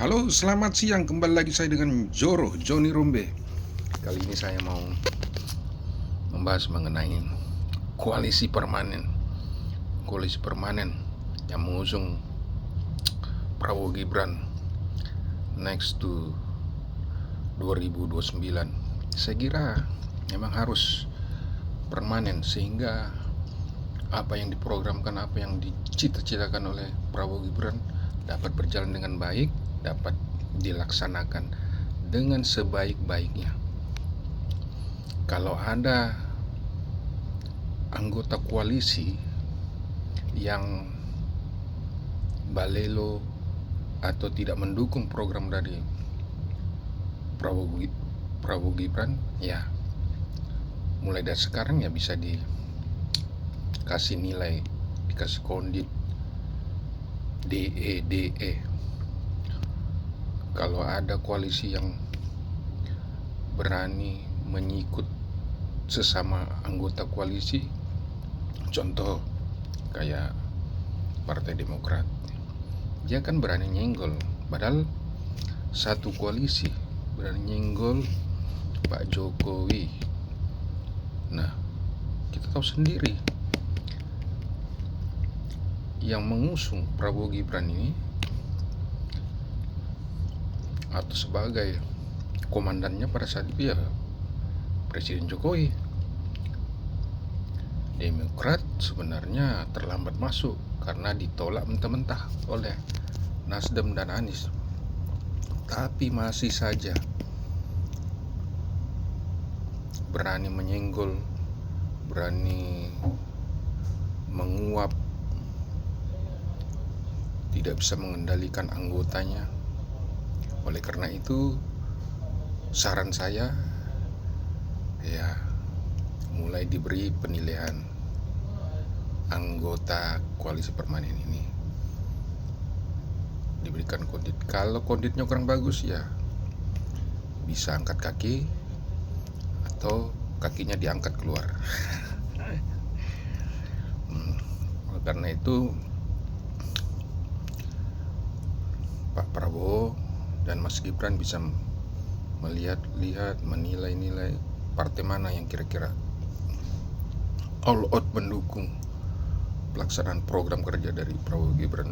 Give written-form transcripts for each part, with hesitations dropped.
Halo, selamat siang. Kembali lagi saya dengan Johnny Rombe. Kali ini saya mau membahas mengenai koalisi permanen. Koalisi permanen yang mengusung Prabowo Gibran next to 2029. Saya kira memang harus permanen sehingga apa yang diprogramkan, apa yang dicita-citakan oleh Prabowo Gibran dapat berjalan dengan baik, dapat dilaksanakan dengan sebaik-baiknya. Kalau ada anggota koalisi yang balelo atau tidak mendukung program dari Prabowo Gibran, ya mulai dari sekarang ya bisa dikasih nilai, dikasih kondit DE. Kalau ada koalisi yang berani menyikut sesama anggota koalisi, contoh kayak Partai Demokrat, dia kan berani nyenggol, padahal satu koalisi berani nyenggol Pak Jokowi. Nah, kita tahu sendiri yang mengusung Prabowo Gibran ini atau sebagai komandannya pada saat itu ya Presiden Jokowi. Demokrat sebenarnya terlambat masuk karena ditolak mentah-mentah oleh Nasdem dan Anies, tapi masih saja berani menyenggol, berani menguap, tidak bisa mengendalikan anggotanya. Oleh karena itu, saran saya ya mulai diberi penilaian anggota koalisi permanen ini, diberikan kondit. Kalau konditnya kurang bagus ya bisa angkat kaki atau kakinya diangkat keluar. Oleh karena itu Pak Prabowo dan Mas Gibran bisa melihat, menilai partai mana yang kira-kira all out mendukung pelaksanaan program kerja dari Prabowo Gibran.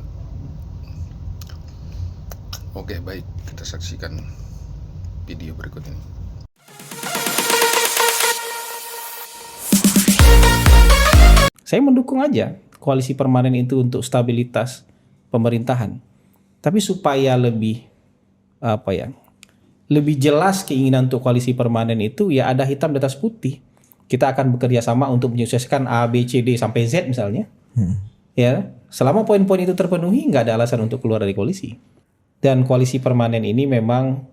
Oke, baik, kita saksikan video berikut ini. Saya mendukung aja koalisi permanen itu untuk stabilitas pemerintahan. Tapi supaya lebih lebih jelas keinginan untuk koalisi permanen itu ya ada hitam di atas putih. Kita akan bekerja sama untuk menyukseskan A, B, C, D sampai Z misalnya. Ya, selama poin-poin itu terpenuhi nggak ada alasan untuk keluar dari koalisi. Dan koalisi permanen ini memang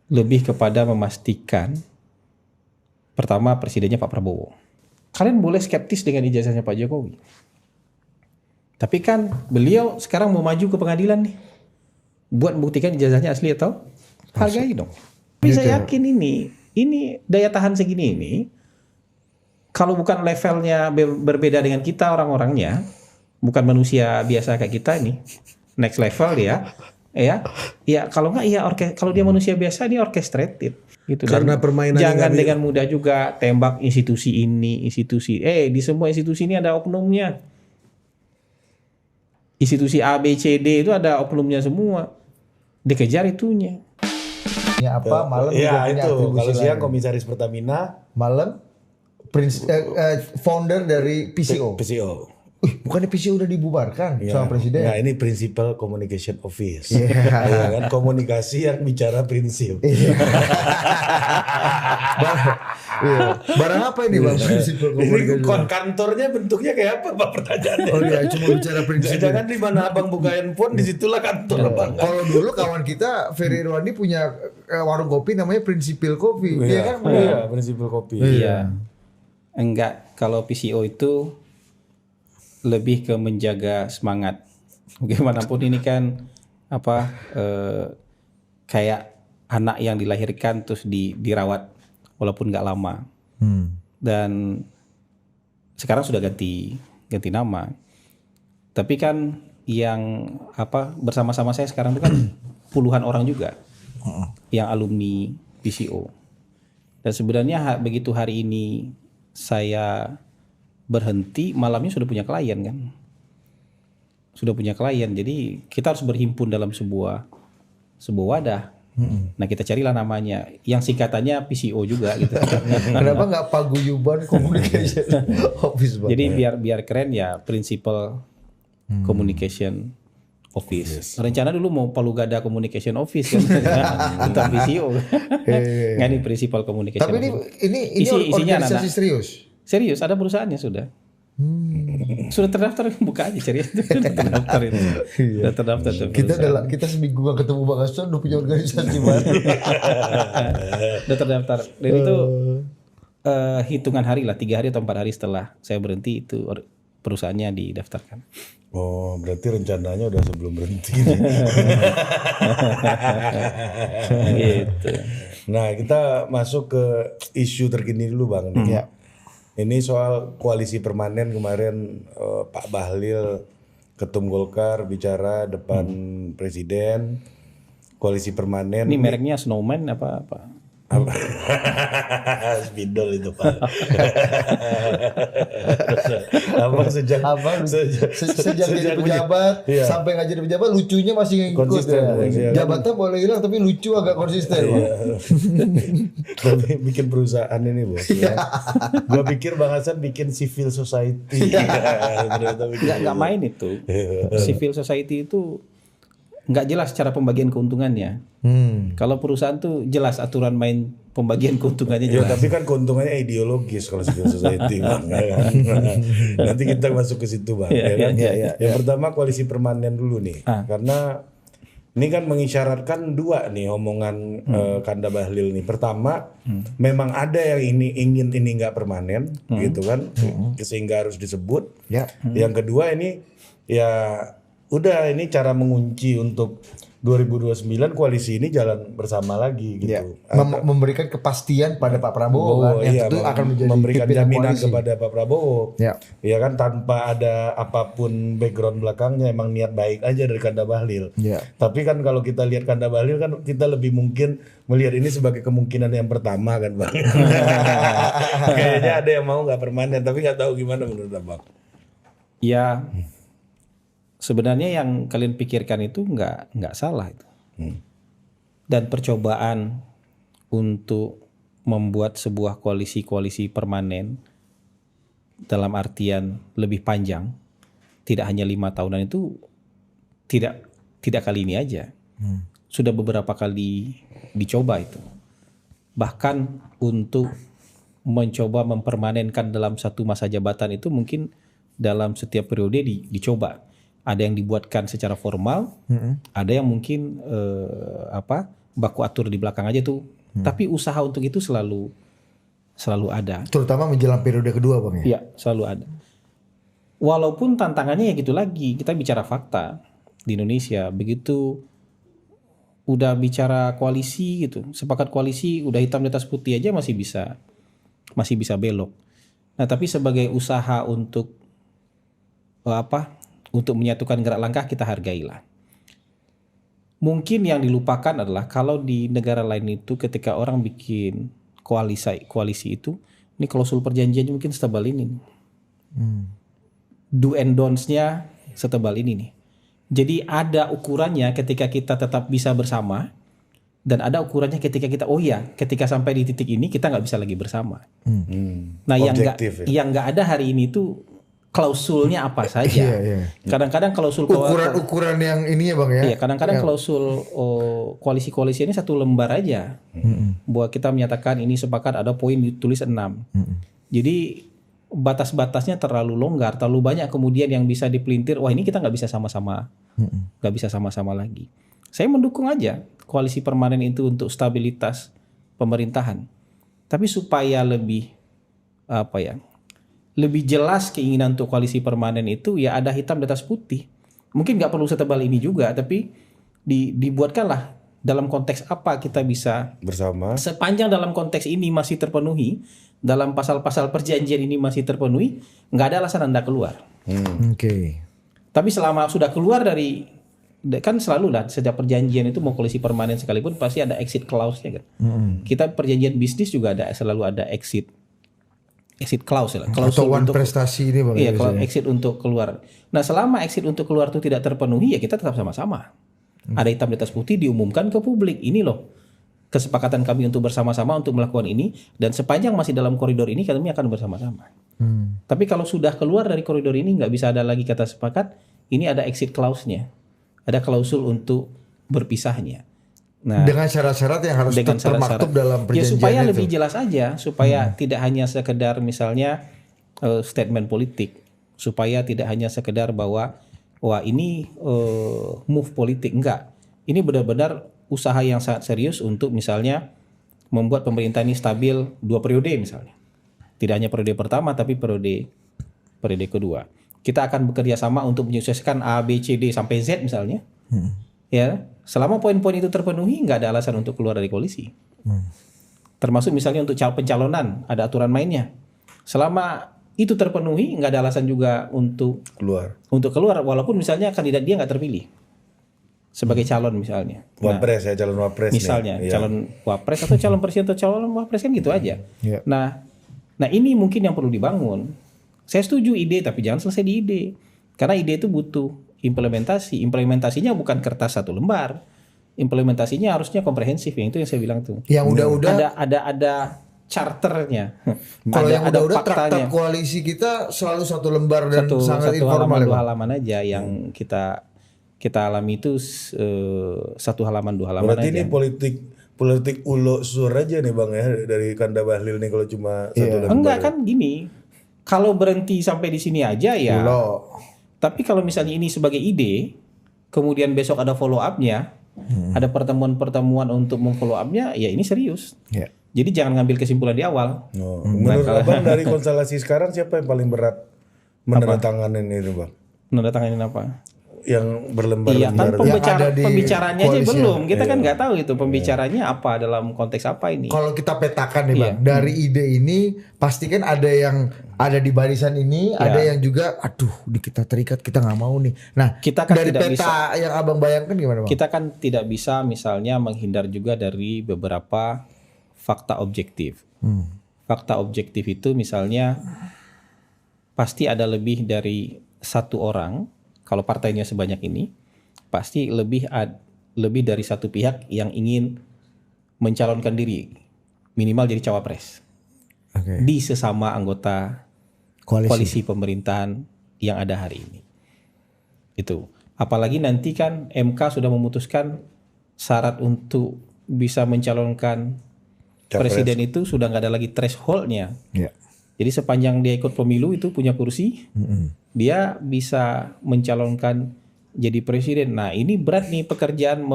lebih kepada memastikan pertama presidennya Pak Prabowo. Kalian boleh skeptis dengan ijazahnya Pak Jokowi. Tapi kan beliau sekarang mau maju ke pengadilan nih. Buat membuktikan ijazahnya asli atau hargai dong. Tapi saya yakin ini daya tahan segini ini, kalau bukan levelnya berbeda dengan kita orang-orangnya, bukan manusia biasa kayak kita ini, next level ya kalau nggak ya kalau dia manusia biasa ini orchestrated gitu. Karena permainan jangan dengan mudah juga tembak institusi ini, institusi di semua institusi ini ada oknumnya. Institusi A, B, C, D itu ada oknumnya semua. Dikejar itunya. Ya apa malam ya juga punya itu atribusi kalau siang lain. komisaris Pertamina, Malam founder dari PCO. PCO. Bukannya PCO udah dibubarkan sama presiden? Nah, ini Principal Communication Office. Iya. Ya kan, komunikasi yang bicara prinsip. Barang apa ini Bang? Principal Ini Communication. kantornya bentuknya kayak apa Pak pertanyaannya? Oh iya, cuma bicara prinsip. Jangan di mana Abang buka handphone disitulah kantor Abang. Kalau dulu kawan kita Ferry Irwandi punya warung kopi namanya Principal Coffee. Iya kan? Iya, Principal Kopi. Iya. Enggak, kalau PCO itu lebih ke menjaga semangat. Bagaimanapun ini kan kayak anak yang dilahirkan terus dirawat walaupun nggak lama. Dan sekarang sudah ganti nama. Tapi kan yang bersama-sama saya sekarang itu kan puluhan orang juga yang alumni PCO. Dan sebenarnya begitu hari ini saya berhenti, malamnya sudah punya klien kan. Sudah punya klien, jadi kita harus berhimpun dalam sebuah wadah. Nah kita carilah namanya, yang singkatannya PCO juga gitu. Kenapa nggak Paguyuban Communication Office, Bang? Jadi biar keren ya, Principal Communication Office. Rencana dulu mau Palu Gada Communication Office kan, tentang PCO. Nggak, ini Principal Communication Tapi Office. ini Isinya organisasi anak-anak. serius. Serius, ada perusahaannya sudah. Sudah terdaftar, buka aja cari. Sudah terdaftar itu. Sudah terdaftar tuh perusahaan. Kita seminggu gak ketemu Bang Hasan udah punya organisasi baru. Udah terdaftar. Dan itu hitungan hari lah, 3 hari atau 4 hari setelah saya berhenti itu perusahaannya didaftarkan. Oh, berarti rencananya udah sebelum berhenti. Gitu. Nah, kita masuk ke isu terkini dulu, Bang. Ya. Ini soal koalisi permanen kemarin, Pak Bahlil, Ketum Golkar, bicara depan Presiden. Koalisi permanen. Ini mereknya Snowman apa? Spidol itu, Pak. Abang sejak jadi pejabat Iya. sampai nggak jadi pejabat, lucunya masih ngikut Konsisten, ya. Jabatnya boleh hilang tapi lucu agak konsisten. Bang. Tapi bikin perusahaan ini, Bos. Ya. Gua pikir Bang Hasan bikin civil society. Ternyata bikin Nggak main itu. Civil society itu nggak jelas cara pembagian keuntungannya. Kalau perusahaan tuh jelas aturan main pembagian keuntungannya Ya, jelas. tapi kan keuntungannya ideologis kalau civil society, Bang. Nanti kita masuk ke situ, Bang. Iya, Ya kan? iya. Yang pertama koalisi permanen dulu nih. Karena ini kan mengisyaratkan dua nih omongan Kanda Bahlil nih. Pertama, memang ada yang ingin ini nggak permanen, gitu kan, sehingga harus disebut. Ya. Yang kedua ini ya udah, ini cara mengunci untuk 2029 koalisi ini jalan bersama lagi gitu. Ya. Memberikan kepastian pada Pak Prabowo kan, yang tentu akan menjadi memberikan pimpinan jaminan koalisi. kepada Pak Prabowo. Ya. Ya kan, tanpa ada apapun background belakangnya, emang niat baik aja dari Kanda Bahlil. Ya. Tapi kan kalau kita lihat Kanda Bahlil kan, kita lebih mungkin melihat ini sebagai kemungkinan yang pertama kan, Bang. Kayaknya ada yang mau nggak permanen, tapi nggak tahu gimana menurut Abang. Ya, sebenarnya yang kalian pikirkan itu nggak salah itu. Dan percobaan untuk membuat sebuah koalisi permanen dalam artian lebih panjang, tidak hanya 5 tahunan, itu tidak kali ini aja. Sudah beberapa kali dicoba itu. Bahkan untuk mencoba mempermanenkan dalam satu masa jabatan itu mungkin dalam setiap periode dicoba. Ada yang dibuatkan secara formal, ada yang mungkin baku atur di belakang aja tuh. Tapi usaha untuk itu selalu ada. Terutama menjelang periode kedua, Bang ya. Iya, selalu ada. Walaupun tantangannya ya gitu lagi, kita bicara fakta di Indonesia, begitu udah bicara koalisi gitu, sepakat koalisi, udah hitam di atas putih aja masih bisa belok. Nah, tapi sebagai usaha untuk untuk menyatukan gerak langkah, kita hargailah. Mungkin yang dilupakan adalah kalau di negara lain itu ketika orang bikin koalisi itu, ini klausul perjanjiannya mungkin setebal ini. Do and don'ts-nya setebal ini nih. Jadi ada ukurannya ketika kita tetap bisa bersama, dan ada ukurannya ketika kita ketika sampai di titik ini kita nggak bisa lagi bersama. Nah, Objektif, yang nggak ada hari ini tuh klausulnya apa saja. Kadang-kadang klausul ukuran yang ini ya, Bang ya. Iya, kadang-kadang klausul koalisi-koalisi ini 1 lembar aja. Bahwa kita menyatakan ini sepakat, ada poin ditulis 6. Jadi batas-batasnya terlalu longgar, terlalu banyak kemudian yang bisa dipelintir, wah ini kita nggak bisa sama-sama lagi. Saya mendukung aja koalisi permanen itu untuk stabilitas pemerintahan. Tapi supaya lebih lebih jelas keinginan untuk koalisi permanen itu, ya ada hitam di atas putih. Mungkin nggak perlu setebal ini juga, tapi dibuatkanlah dalam konteks apa kita bisa bersama. Sepanjang dalam konteks ini masih terpenuhi, dalam pasal-pasal perjanjian ini masih terpenuhi, nggak ada alasan Anda keluar. Oke. Tapi selama sudah keluar dari kan selalu lah setiap perjanjian itu mau koalisi permanen sekalipun pasti ada exit clause-nya kan. Kita perjanjian bisnis juga selalu ada exit clause lah. Atau one prestasi ini Bang. Iya, kalau exit untuk keluar. Nah, selama exit untuk keluar itu tidak terpenuhi ya kita tetap sama-sama. Ada hitam di atas putih diumumkan ke publik. Ini loh kesepakatan kami untuk bersama-sama untuk melakukan ini, dan sepanjang masih dalam koridor ini kami akan bersama-sama. Tapi kalau sudah keluar dari koridor ini nggak bisa ada lagi kata sepakat, ini ada exit clause-nya. Ada klausul untuk berpisahnya. Nah, dengan syarat-syarat yang harus termaktub dalam perjanjian ya supaya itu. lebih jelas aja, supaya tidak hanya sekedar misalnya statement politik, supaya tidak hanya sekedar bahwa wah ini move politik, enggak. Ini benar-benar usaha yang sangat serius untuk misalnya membuat pemerintah ini stabil 2 periode misalnya. Tidak hanya periode pertama tapi periode kedua. Kita akan bekerja sama untuk menyukseskan A, B, C, D sampai Z misalnya. Ya, selama poin-poin itu terpenuhi nggak ada alasan untuk keluar dari koalisi. Termasuk misalnya untuk pencalonan ada aturan mainnya. Selama itu terpenuhi nggak ada alasan juga untuk keluar walaupun misalnya kandidat dia nggak terpilih sebagai calon misalnya. Wapres ya, calon wapres misalnya nih. calon wapres atau calon presiden atau calon wapres kan gitu aja. Nah ini mungkin yang perlu dibangun. Saya setuju ide tapi jangan selesai di ide, karena ide itu butuh implementasi. Implementasinya bukan kertas 1 lembar. Implementasinya harusnya komprehensif, yang itu yang saya bilang tuh. Yang udah-udah ada charternya. Kalau yang ada udah faktanya. traktat koalisi kita selalu 1 lembar dan sangat satu informal. halaman 2 halaman aja yang kita alami itu 1 halaman 2 halaman Berarti aja. ini politik ulo sur aja nih Bang ya, dari Kanda Bahlil nih kalau cuma 1 lembar. Enggak kan gini. Kalau berhenti sampai di sini aja ya. Tapi kalau misalnya ini sebagai ide, kemudian besok ada follow up-nya, ada pertemuan-pertemuan untuk memfollow up-nya, ya ini serius. Jadi jangan ngambil kesimpulan di awal. Menurut Abang dari konstelasi sekarang siapa yang paling berat menandatangani ini Bang? Menandatangani apa? Yang Iya kan berlembar-lembar. pembicaranya aja belum. Kita kan nggak tahu itu pembicaranya apa dalam konteks apa ini. Kalau kita petakan nih Bang, dari ide ini pasti kan ada yang ada di barisan ini, ada yang juga aduh kita terikat, kita nggak mau nih. Nah, kita kan dari tidak peta yang Abang bayangkan gimana Bang? Kita kan tidak bisa misalnya menghindar juga dari beberapa fakta objektif. Fakta objektif itu misalnya pasti ada lebih dari 1 orang. Kalau partainya sebanyak ini, pasti lebih dari 1 pihak yang ingin mencalonkan diri minimal jadi cawapres di sesama anggota koalisi pemerintahan yang ada hari ini. Itu. Apalagi nanti kan MK sudah memutuskan syarat untuk bisa mencalonkan presiden itu sudah nggak ada lagi thresholdnya. Jadi sepanjang dia ikut pemilu itu punya kursi, dia bisa mencalonkan jadi presiden. Nah ini berat nih pekerjaan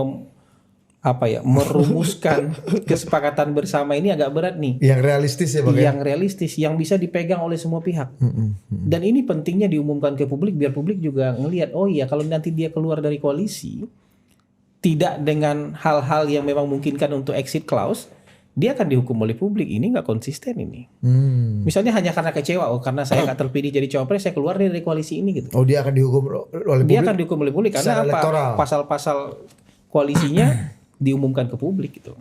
merumuskan kesepakatan bersama ini agak berat nih. Yang realistis ya Bang. Yang realistis, yang bisa dipegang oleh semua pihak. Dan ini pentingnya diumumkan ke publik biar publik juga ngelihat, oh iya kalau nanti dia keluar dari koalisi, tidak dengan hal-hal yang memang memungkinkan untuk exit clause, dia akan dihukum oleh publik. Ini nggak konsisten ini. Misalnya hanya karena kecewa, karena saya nggak terpilih jadi cawapres, saya keluar dari koalisi ini gitu. Oh dia akan dihukum oleh publik? Dia akan dihukum oleh publik karena apa? Elektoral. Pasal-pasal koalisinya diumumkan ke publik gitu.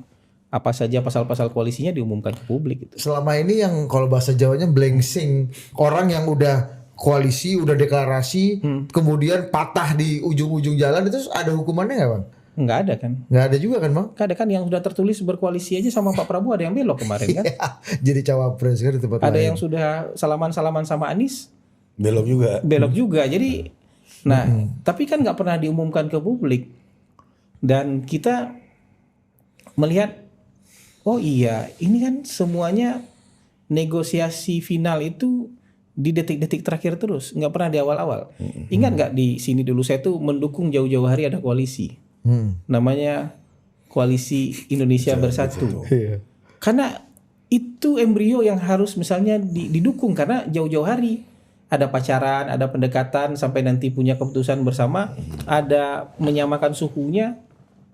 Apa saja pasal-pasal koalisinya diumumkan ke publik gitu. Selama ini yang kalau bahasa Jawanya blengsing, orang yang udah koalisi, udah deklarasi, kemudian patah di ujung-ujung jalan, itu ada hukumannya nggak Bang? Nggak ada kan? Nggak ada juga kan Bang? Nggak ada kan, yang sudah tertulis berkoalisi aja sama Pak Prabowo ada yang belok kemarin kan? Jadi cawapres kan di tempat Ada lain. yang sudah salaman-salaman sama Anies belok juga. Jadi tapi kan nggak pernah diumumkan ke publik. Dan kita melihat, oh iya ini kan semuanya negosiasi final itu di detik-detik terakhir terus, nggak pernah di awal-awal. Ingat nggak di sini dulu saya tuh mendukung jauh-jauh hari ada koalisi. Namanya Koalisi Indonesia Bersatu. Karena itu embrio yang harus misalnya didukung, karena jauh-jauh hari ada pacaran, ada pendekatan sampai nanti punya keputusan bersama, ada menyamakan suhunya,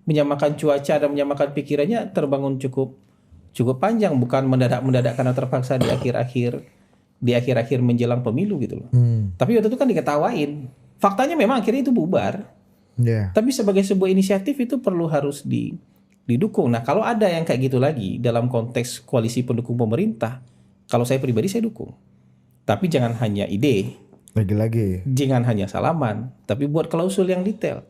menyamakan cuaca, dan menyamakan pikirannya terbangun cukup panjang, bukan mendadak karena terpaksa di akhir-akhir menjelang pemilu gitu loh. Tapi waktu itu kan diketawain. Faktanya memang akhirnya itu bubar. Iya. Tapi sebagai sebuah inisiatif itu harus didukung. Nah, kalau ada yang kayak gitu lagi dalam konteks koalisi pendukung pemerintah, kalau saya pribadi saya dukung. Tapi jangan hanya ide, Lagi-lagi. jangan hanya salaman, tapi buat klausul yang detail.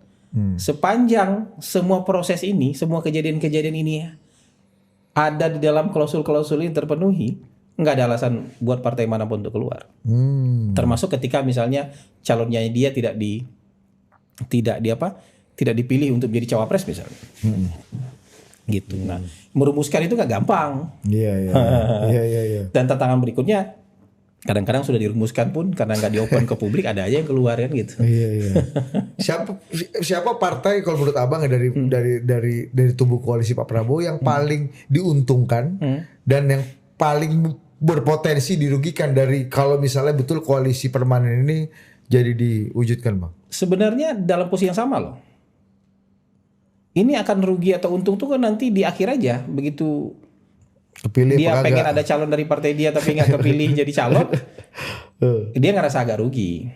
Sepanjang semua proses ini, semua kejadian-kejadian ini ada di dalam klausul-klausul ini terpenuhi, nggak ada alasan buat partai manapun untuk keluar. Termasuk ketika misalnya calonnya dia tidak dipilih untuk jadi cawapres misalnya. Gitu. Nah, merumuskan itu nggak gampang. Iya. Dan tantangan berikutnya kadang-kadang sudah dirumuskan pun karena nggak diopen ke publik, ada aja yang keluar kan gitu. Iya. Siapa partai kalau menurut Abang ya dari tubuh koalisi Pak Prabowo yang paling diuntungkan dan yang paling berpotensi dirugikan dari kalau misalnya betul koalisi permanen ini jadi diwujudkan, Bang? Sebenarnya dalam posisi yang sama loh. Ini akan rugi atau untung tuh kan nanti di akhir aja, begitu Kepilih dia apa pengen kagak? ada calon dari partai dia tapi nggak kepilih jadi calon, dia ngerasa agak rugi,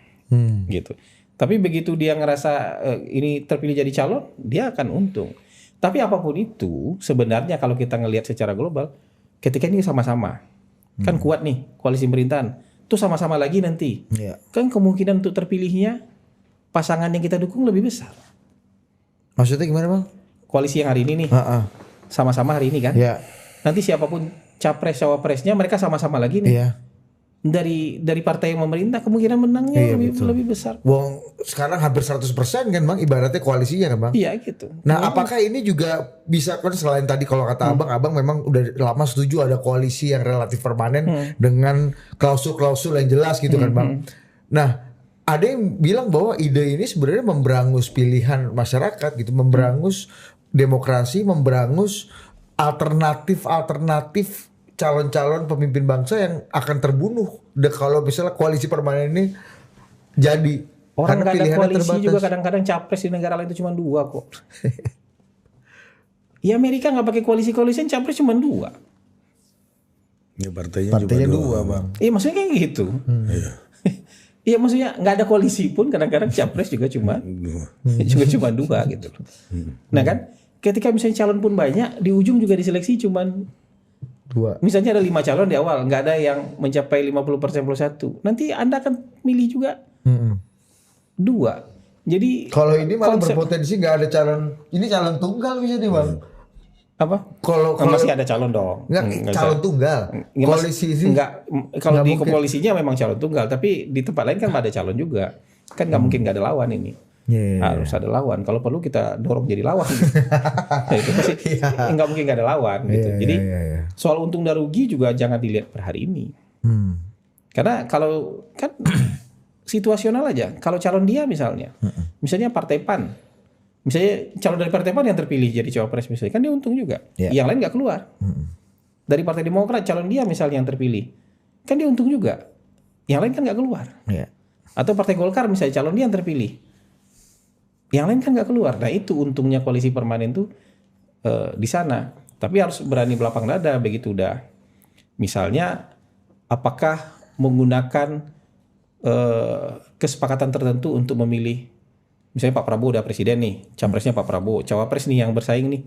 gitu. Tapi begitu dia ngerasa ini terpilih jadi calon, dia akan untung. Tapi apapun itu, sebenarnya kalau kita ngelihat secara global, ketika ini sama-sama, kan kuat nih koalisi pemerintahan, tuh sama-sama lagi nanti, Iya. kan kemungkinan untuk terpilihnya pasangan yang kita dukung lebih besar. Maksudnya gimana, Bang? Koalisi yang hari ini nih, sama-sama hari ini kan. Iya. Nanti siapapun capres cawapresnya mereka sama-sama lagi nih. Iya. Dari partai yang memerintah kemungkinan menangnya lebih besar. Wong sekarang hampir 100% kan, Bang, ibaratnya koalisinya kan, Bang. Iya gitu. Nah, apakah ini juga bisa kan selain tadi kalau kata Abang memang udah lama setuju ada koalisi yang relatif permanen dengan klausul-klausul yang jelas gitu kan, Bang. Nah, ada yang bilang bahwa ide ini sebenarnya memberangus pilihan masyarakat gitu, memberangus demokrasi, memberangus alternatif calon-calon pemimpin bangsa yang akan terbunuh kalau misalnya koalisi permanen ini jadi. Orang Karena nggak ada pilihannya koalisi terbatas. juga kadang-kadang capres di negara lain itu cuma 2 kok. Ya Amerika nggak pakai koalisi-koalisian, capres cuma 2. Ya partainya Partainya juga 2, Bang. Iya maksudnya kayak gitu. Iya maksudnya nggak ada koalisi pun kadang-kadang capres juga cuma 2 gitu. Nah kan ketika misalnya calon pun banyak, di ujung juga diseleksi cuman 2. misalnya ada 5 calon di awal, nggak ada yang mencapai 50% plus 1. Nanti Anda akan milih juga 2. Jadi Kalau ini malah konsep- berpotensi nggak ada calon, ini calon tunggal bisa nih, Bang. apa? Kalau Masih ada calon dong. nggak calon tunggal, Nggak, koalisi ini enggak, kalau nggak di mungkin. koalisinya memang calon tunggal, tapi di tempat lain kan ada calon juga. Kan nggak mungkin nggak ada lawan ini. Iya. Harus ada lawan. Kalau perlu kita dorong jadi lawan. Itu pasti nggak mungkin nggak ada lawan gitu. Iya, Jadi iya. soal untung dan rugi juga jangan dilihat per hari ini. Karena kalau kan situasional aja. Kalau calon dia misalnya Partai PAN, misalnya calon dari Partai PAN yang terpilih jadi cawapres misalnya, kan dia untung juga. Iya. Yang lain nggak keluar. Dari Partai Demokrat calon dia misalnya yang terpilih, kan dia untung juga. Yang lain kan nggak keluar. Iya. Atau Partai Golkar misalnya calon dia yang terpilih, yang lain kan nggak keluar. Nah itu untungnya koalisi permanen tuh di sana. Tapi harus berani belapang dada begitu udah. Misalnya apakah menggunakan kesepakatan tertentu untuk memilih, misalnya Pak Prabowo udah presiden nih, capresnya Pak Prabowo, cawapres nih yang bersaing nih,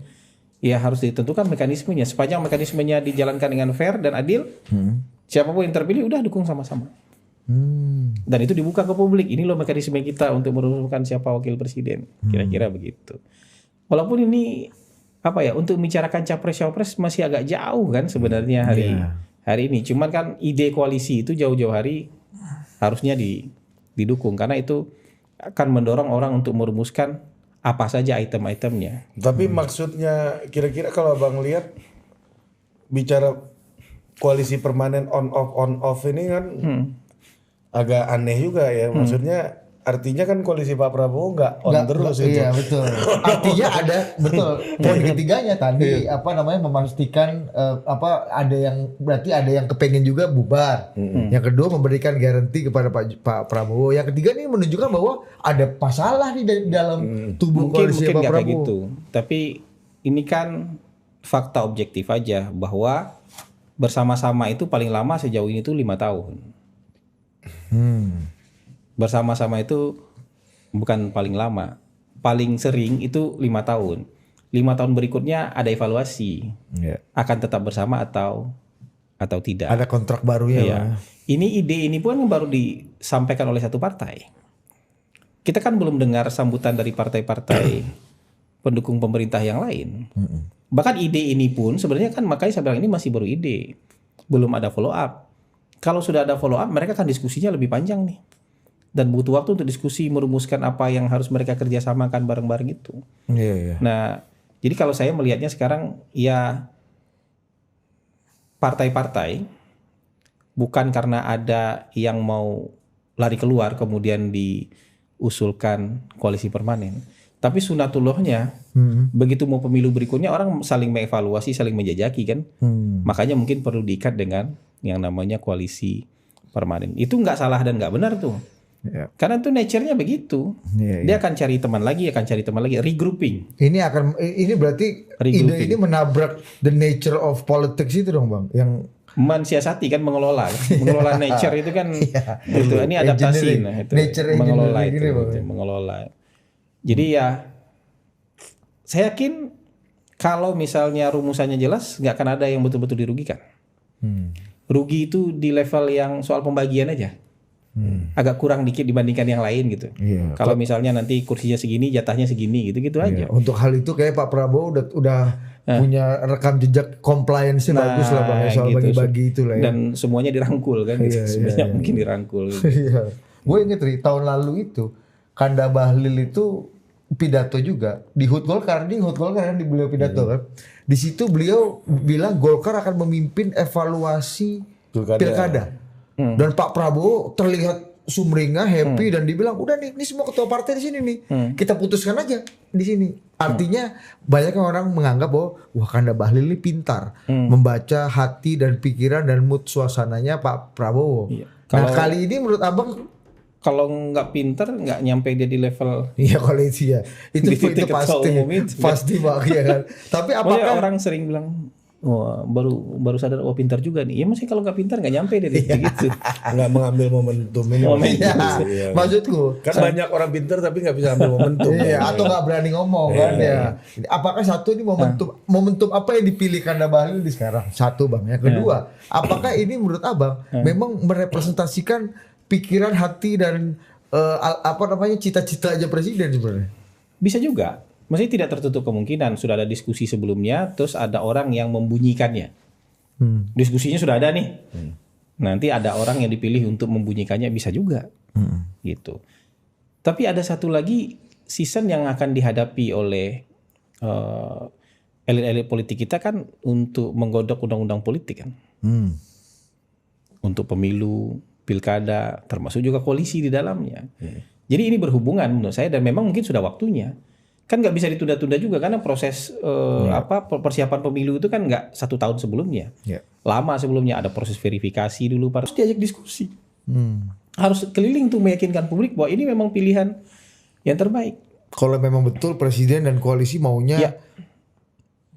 ya harus ditentukan mekanismenya. Sepanjang mekanismenya dijalankan dengan fair dan adil, siapapun yang terpilih udah dukung sama-sama. Dan itu dibuka ke publik. Ini loh mekanisme kita untuk merumuskan siapa wakil presiden. Kira-kira begitu. Walaupun ini untuk membicarakan capres-cawapres masih agak jauh kan sebenarnya hari ini. Cuman kan ide koalisi itu jauh-jauh hari harusnya didukung karena itu akan mendorong orang untuk merumuskan apa saja item-itemnya. Tapi maksudnya kira-kira kalau Abang lihat bicara koalisi permanen on off ini kan agak aneh juga ya. Maksudnya artinya kan koalisi Pak Prabowo nggak on terus itu. Iya betul. Artinya ada betul. Poin ketiganya tadi memastikan berarti ada yang kepengen juga bubar. Yang kedua memberikan garansi kepada Pak Prabowo. Yang ketiga nih menunjukkan bahwa ada masalah nih di dalam tubuh koalisi Mungkin Pak nggak kayak Prabowo. gitu. Tapi ini kan fakta objektif aja bahwa bersama-sama itu paling lama sejauh ini tuh 5 tahun. Bersama-sama itu bukan paling lama. paling sering itu 5 tahun. 5 tahun berikutnya ada evaluasi. Iya. Akan tetap bersama atau tidak. Ada kontrak barunya. Iya. Bang. Ide ini pun baru disampaikan oleh satu partai. Kita kan belum dengar sambutan dari partai-partai pendukung pemerintah yang lain. Bahkan ide ini pun sebenarnya kan, makanya saya bilang ini masih baru ide. Belum ada follow up. Kalau sudah ada follow up, mereka kan diskusinya lebih panjang nih. Dan butuh waktu untuk diskusi, merumuskan apa yang harus mereka kerjasamakan bareng-bareng itu. Iya, iya. Nah, jadi kalau saya melihatnya sekarang ya partai-partai bukan karena ada yang mau lari keluar kemudian diusulkan koalisi permanen. Tapi sunatullahnya begitu mau pemilu berikutnya orang saling mengevaluasi, saling menjajaki kan. Makanya mungkin perlu diikat dengan yang namanya koalisi permanen. Itu nggak salah dan nggak benar tuh. Iya. Karena itu nature-nya begitu. Iya, Dia akan cari teman lagi, regrouping. Ini berarti ide ini menabrak the nature of politics itu dong Bang, yang Mensiasati kan, mengelola nature itu kan itu ini adaptasi, Engineering. nah itu Nature mengelola engineering itu, ini, Bang. itu mengelola. Jadi ya saya yakin kalau misalnya rumusannya jelas nggak akan ada yang betul-betul dirugikan. Rugi itu di level yang soal pembagian aja. Agak kurang dikit dibandingkan yang lain gitu. Iya. Kalau misalnya nanti kursinya segini, jatahnya segini gitu aja. untuk hal itu kayak Pak Prabowo udah punya rekam jejak compliance-nya bagus lah Bang, soal gitu. bagi-bagi itu lah ya. Dan semuanya dirangkul kan gitu. Sebenarnya mungkin dirangkul gitu. Iya. Gue inget Ri, tahun lalu itu Kanda Bahlil itu pidato juga di HUT Golkar, kan di beliau pidato kan. Di situ beliau bilang Golkar akan memimpin evaluasi pilkada. Dan Pak Prabowo terlihat sumringah, happy dan dibilang udah nih, ini semua ketua partai di sini nih. Kita putuskan aja di sini. Artinya banyak orang menganggap bahwa wah Kanda Bahlil ini pintar membaca hati dan pikiran dan mood suasananya Pak Prabowo. Iya. Nah, kali ini menurut Abang kalau nggak pinter nggak nyampe dia di level iya kalau itu ya itu Di titik ketua pasti umum itu, pasti Bang, ya kan. Tapi apakah apakah orang sering bilang wah baru sadar oh pintar juga nih. Ya masih kalau nggak pintar nggak nyampe dia di titik itu. Nggak mengambil momentum ini. Iya, Iya. maksudku Kan banyak orang pintar tapi nggak bisa ambil momentum. iya, atau nggak berani ngomong kan ya. Apakah satu ini momentum apa yang dipilih Kanda Bahlil di sekarang? Satu Bang. Yang kedua, apakah ini menurut Abang memang merepresentasikan pikiran, hati dan cita-cita aja presiden sebenarnya? Bisa juga. Maksudnya tidak tertutup kemungkinan sudah ada diskusi sebelumnya, terus ada orang yang membunyikannya. Diskusinya sudah ada nih. Nanti ada orang yang dipilih untuk membunyikannya, bisa juga. Gitu. Tapi ada satu lagi season yang akan dihadapi oleh elit-elit politik kita kan untuk menggodok undang-undang politik kan. Untuk pemilu, pilkada, termasuk juga koalisi di dalamnya. Jadi ini berhubungan menurut saya dan memang mungkin sudah waktunya. Kan nggak bisa ditunda-tunda juga karena proses persiapan pemilu itu kan nggak 1 tahun sebelumnya. Lama sebelumnya ada proses verifikasi dulu, harus diajak diskusi. Harus keliling tuh meyakinkan publik bahwa ini memang pilihan yang terbaik. Kalau memang betul presiden dan koalisi maunya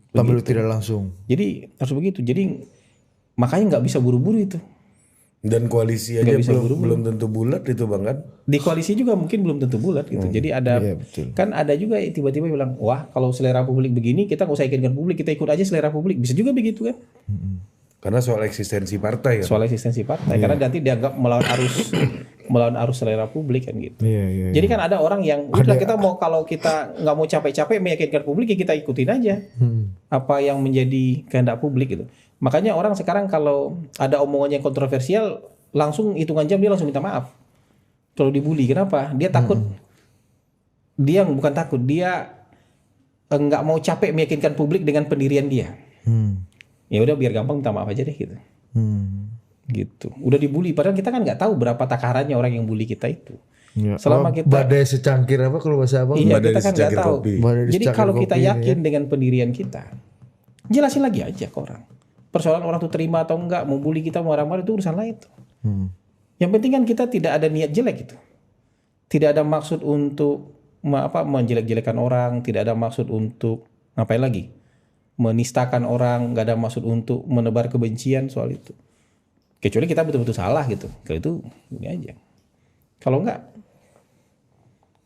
pemilu tidak langsung. Jadi harus begitu. Jadi makanya nggak bisa buru-buru itu. Dan koalisi aja belum tentu bulat itu Bang kan. Di koalisi juga mungkin belum tentu bulat gitu. Jadi ada kan ada juga tiba-tiba bilang wah kalau selera publik begini kita nggak usah yakinkan publik, kita ikut aja selera publik. Bisa juga begitu kan? Karena soal eksistensi partai kan. Soal eksistensi partai karena nanti dianggap melawan arus selera publik kan gitu. Jadi kan ada orang yang udah kita mau kalau kita nggak mau capek-capek meyakinkan publik ya kita ikutin aja apa yang menjadi kehendak publik gitu. Makanya orang sekarang kalau ada omongan yang kontroversial langsung hitungan jam dia langsung minta maaf. Kalau dibully kenapa? Dia takut. Dia bukan takut, dia nggak mau capek meyakinkan publik dengan pendirian dia. Ya udah biar gampang minta maaf aja deh gitu. Gitu. Udah dibully padahal kita kan nggak tahu berapa takarannya orang yang bully kita itu. Selama kita badai secangkir apa kalau bahasa Abang? Iya, kita kan nggak tahu. Jadi kalau kita kopi, yakin dengan pendirian kita, jelasin lagi aja ke orang. Persoalan orang tuh terima atau enggak, mau bully kita, mau marah-marah itu urusan lain tuh. Yang penting kan kita tidak ada niat jelek gitu. Tidak ada maksud untuk menjelek-jelekan orang, tidak ada maksud untuk ngapain lagi? Menistakan orang, nggak ada maksud untuk menebar kebencian soal itu. Kecuali kita betul-betul salah gitu. Kalau itu ini aja. Kalau enggak,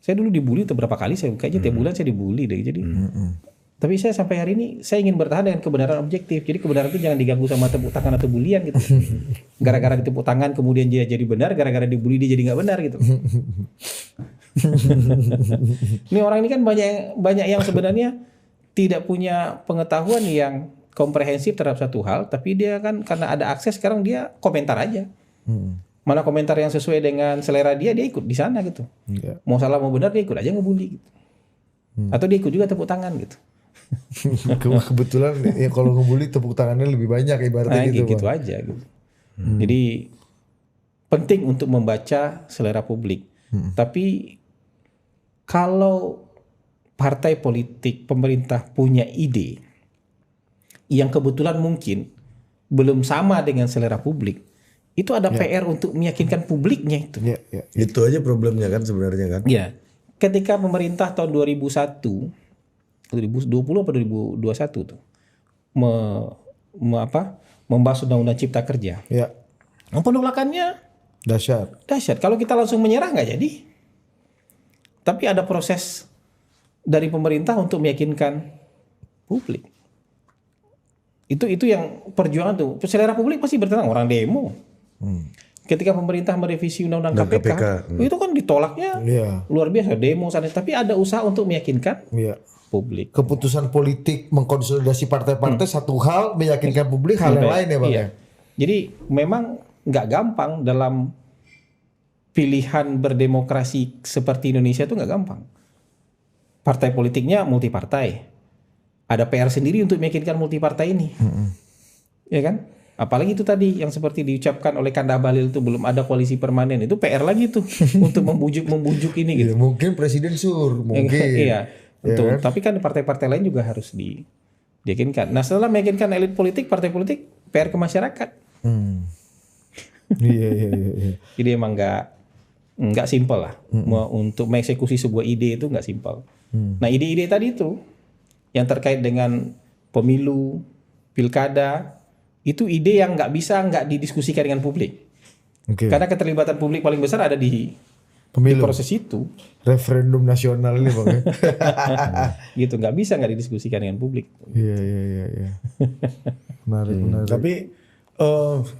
Saya dulu dibully berapa kali, saya kayaknya tiap bulan saya dibully deh. Jadi, tapi saya sampai hari ini saya ingin bertahan dengan kebenaran objektif. Jadi kebenaran itu jangan diganggu sama tepuk tangan atau bulian gitu. Gara-gara ditepuk tangan kemudian dia jadi benar, gara-gara dibully dia jadi nggak benar gitu. Ini orang ini kan banyak yang sebenarnya tidak punya pengetahuan yang komprehensif terhadap satu hal, tapi dia kan karena ada akses sekarang dia komentar aja. Mana komentar yang sesuai dengan selera dia ikut di sana gitu. Mau salah mau benar dia ikut aja ngebully gitu. Atau dia ikut juga tepuk tangan gitu. Kebetulan ya kalau ngebully tepuk tangannya lebih banyak ibaratnya gitu aja gitu. Jadi penting untuk membaca selera publik. Tapi kalau partai politik pemerintah punya ide yang kebetulan mungkin belum sama dengan selera publik, itu ada PR untuk meyakinkan publiknya itu. Itu aja problemnya kan sebenarnya kan. Ya, ketika pemerintah tahun 2020 atau 2021 tuh membahas undang-undang Cipta Kerja. Ya. Penolakannya Dahsyat. Kalau kita langsung menyerah nggak jadi. Tapi ada proses dari pemerintah untuk meyakinkan publik. Itu yang perjuangan tuh. Selera publik pasti bertentangan, orang demo. Ketika pemerintah merevisi undang-undang KPK, itu kan ditolaknya luar biasa, demo sana. Tapi ada usaha untuk meyakinkan publik. Keputusan politik mengkonsolidasi partai-partai satu hal, meyakinkan publik hal yang lain ya Bang. Jadi memang nggak gampang dalam pilihan berdemokrasi seperti Indonesia itu nggak gampang. Partai politiknya multipartai. Ada PR sendiri untuk meyakinkan multipartai ini. Ya kan? Apalagi itu tadi yang seperti diucapkan oleh Kanda Bahlil itu belum ada koalisi permanen, itu PR lagi tuh untuk membujuk ini gitu. Mungkin presiden mungkin. Iya, betul. Tapi kan partai-partai lain juga harus diyakinkan. Nah, setelah meyakinkan elit politik, partai politik, PR ke masyarakat. Iya. Jadi emang nggak simpel lah. Untuk mengeksekusi sebuah ide itu nggak simpel. Nah, ide-ide tadi itu yang terkait dengan pemilu, pilkada, itu ide yang nggak didiskusikan dengan publik. Karena keterlibatan publik paling besar ada di proses itu. Referendum nasional ini Bang. Gitu, nggak didiskusikan dengan publik. Iya. Menarik. Tapi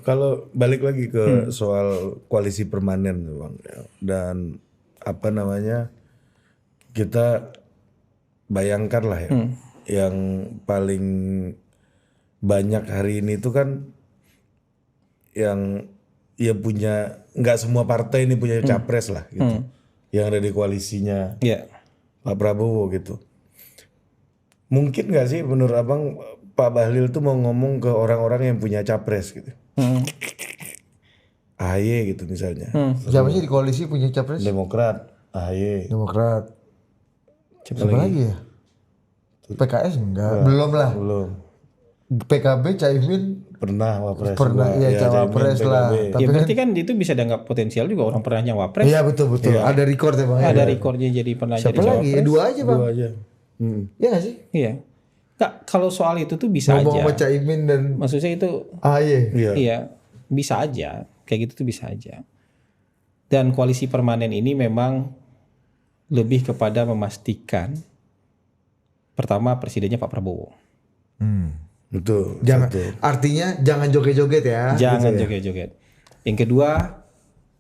kalau balik lagi ke soal koalisi permanen Bang, dan apa namanya, kita bayangkan lah ya, yang paling banyak hari ini tuh kan yang ya punya, nggak semua partai ini punya capres lah gitu, yang ada di koalisinya Pak Prabowo gitu. Mungkin nggak sih menurut Abang Pak Bahlil tuh mau ngomong ke orang-orang yang punya capres gitu, AHY gitu misalnya. Siapa sih di koalisi punya capres? Demokrat, AHY. Demokrat. Siapa lagi ya? PKS enggak? Belum lah. Belum. PKB Caimin Pernah wapres. Cawapres lah. Tapi berarti kan itu bisa dianggap potensial juga, orang pernah nyawapres. Iya betul. Iya. Ada record ya Bang. Ada recordnya jadi pernah Siapa jadi lagi? cawapres. Dua aja Bang. Dua aja. Iya gak sih? Iya. Nggak, kalau soal itu tuh bisa Ngomong aja. sama Caimin dan Maksud saya itu AHY. Iya. bisa aja. Kayak gitu tuh bisa aja. Dan koalisi permanen ini memang lebih kepada memastikan pertama presidennya Pak Prabowo. Betul. Jangan, satu. artinya jangan joget-joget ya. Jangan joget-joget. Yang kedua,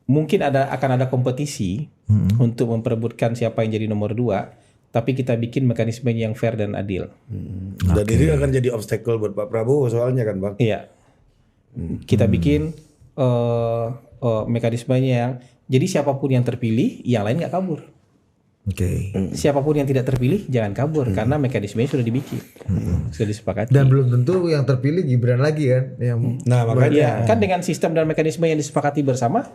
mungkin akan ada kompetisi untuk memperebutkan siapa yang jadi nomor 2, tapi kita bikin mekanisme yang fair dan adil. Dan ini akan jadi obstacle buat Pak Prabowo soalnya kan Bang. Iya. Kita bikin mekanismenya yang jadi siapapun yang terpilih, yang lain nggak kabur. Siapapun yang tidak terpilih jangan kabur karena mekanismenya sudah dibikin, sudah disepakati. Dan belum tentu yang terpilih Gibran lagi kan. Yang Nah makanya kan dengan sistem dan mekanisme yang disepakati bersama,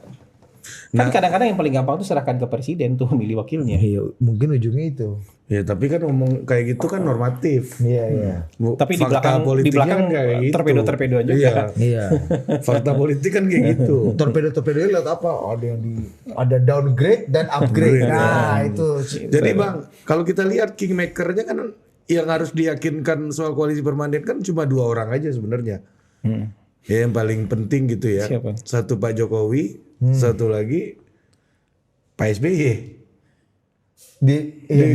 kan kadang-kadang yang paling gampang itu serahkan ke presiden tuh memilih wakilnya. Iya, mungkin ujungnya itu. ya tapi kan ngomong kayak gitu kan normatif. Iya. Tapi di Fakta belakang politiknya kan kayak gitu. torpedo juga. Iya. Fakta politik kan kayak gitu. Torpedo lihat apa? Ada downgrade dan upgrade. Nah, itu. Jadi Bang, kalau kita lihat kingmakernya kan yang harus diyakinkan soal koalisi permanen kan cuma 2 orang aja sebenarnya. Ya yang paling penting gitu ya. Siapa? Satu Pak Jokowi, satu lagi Pak SBY. Di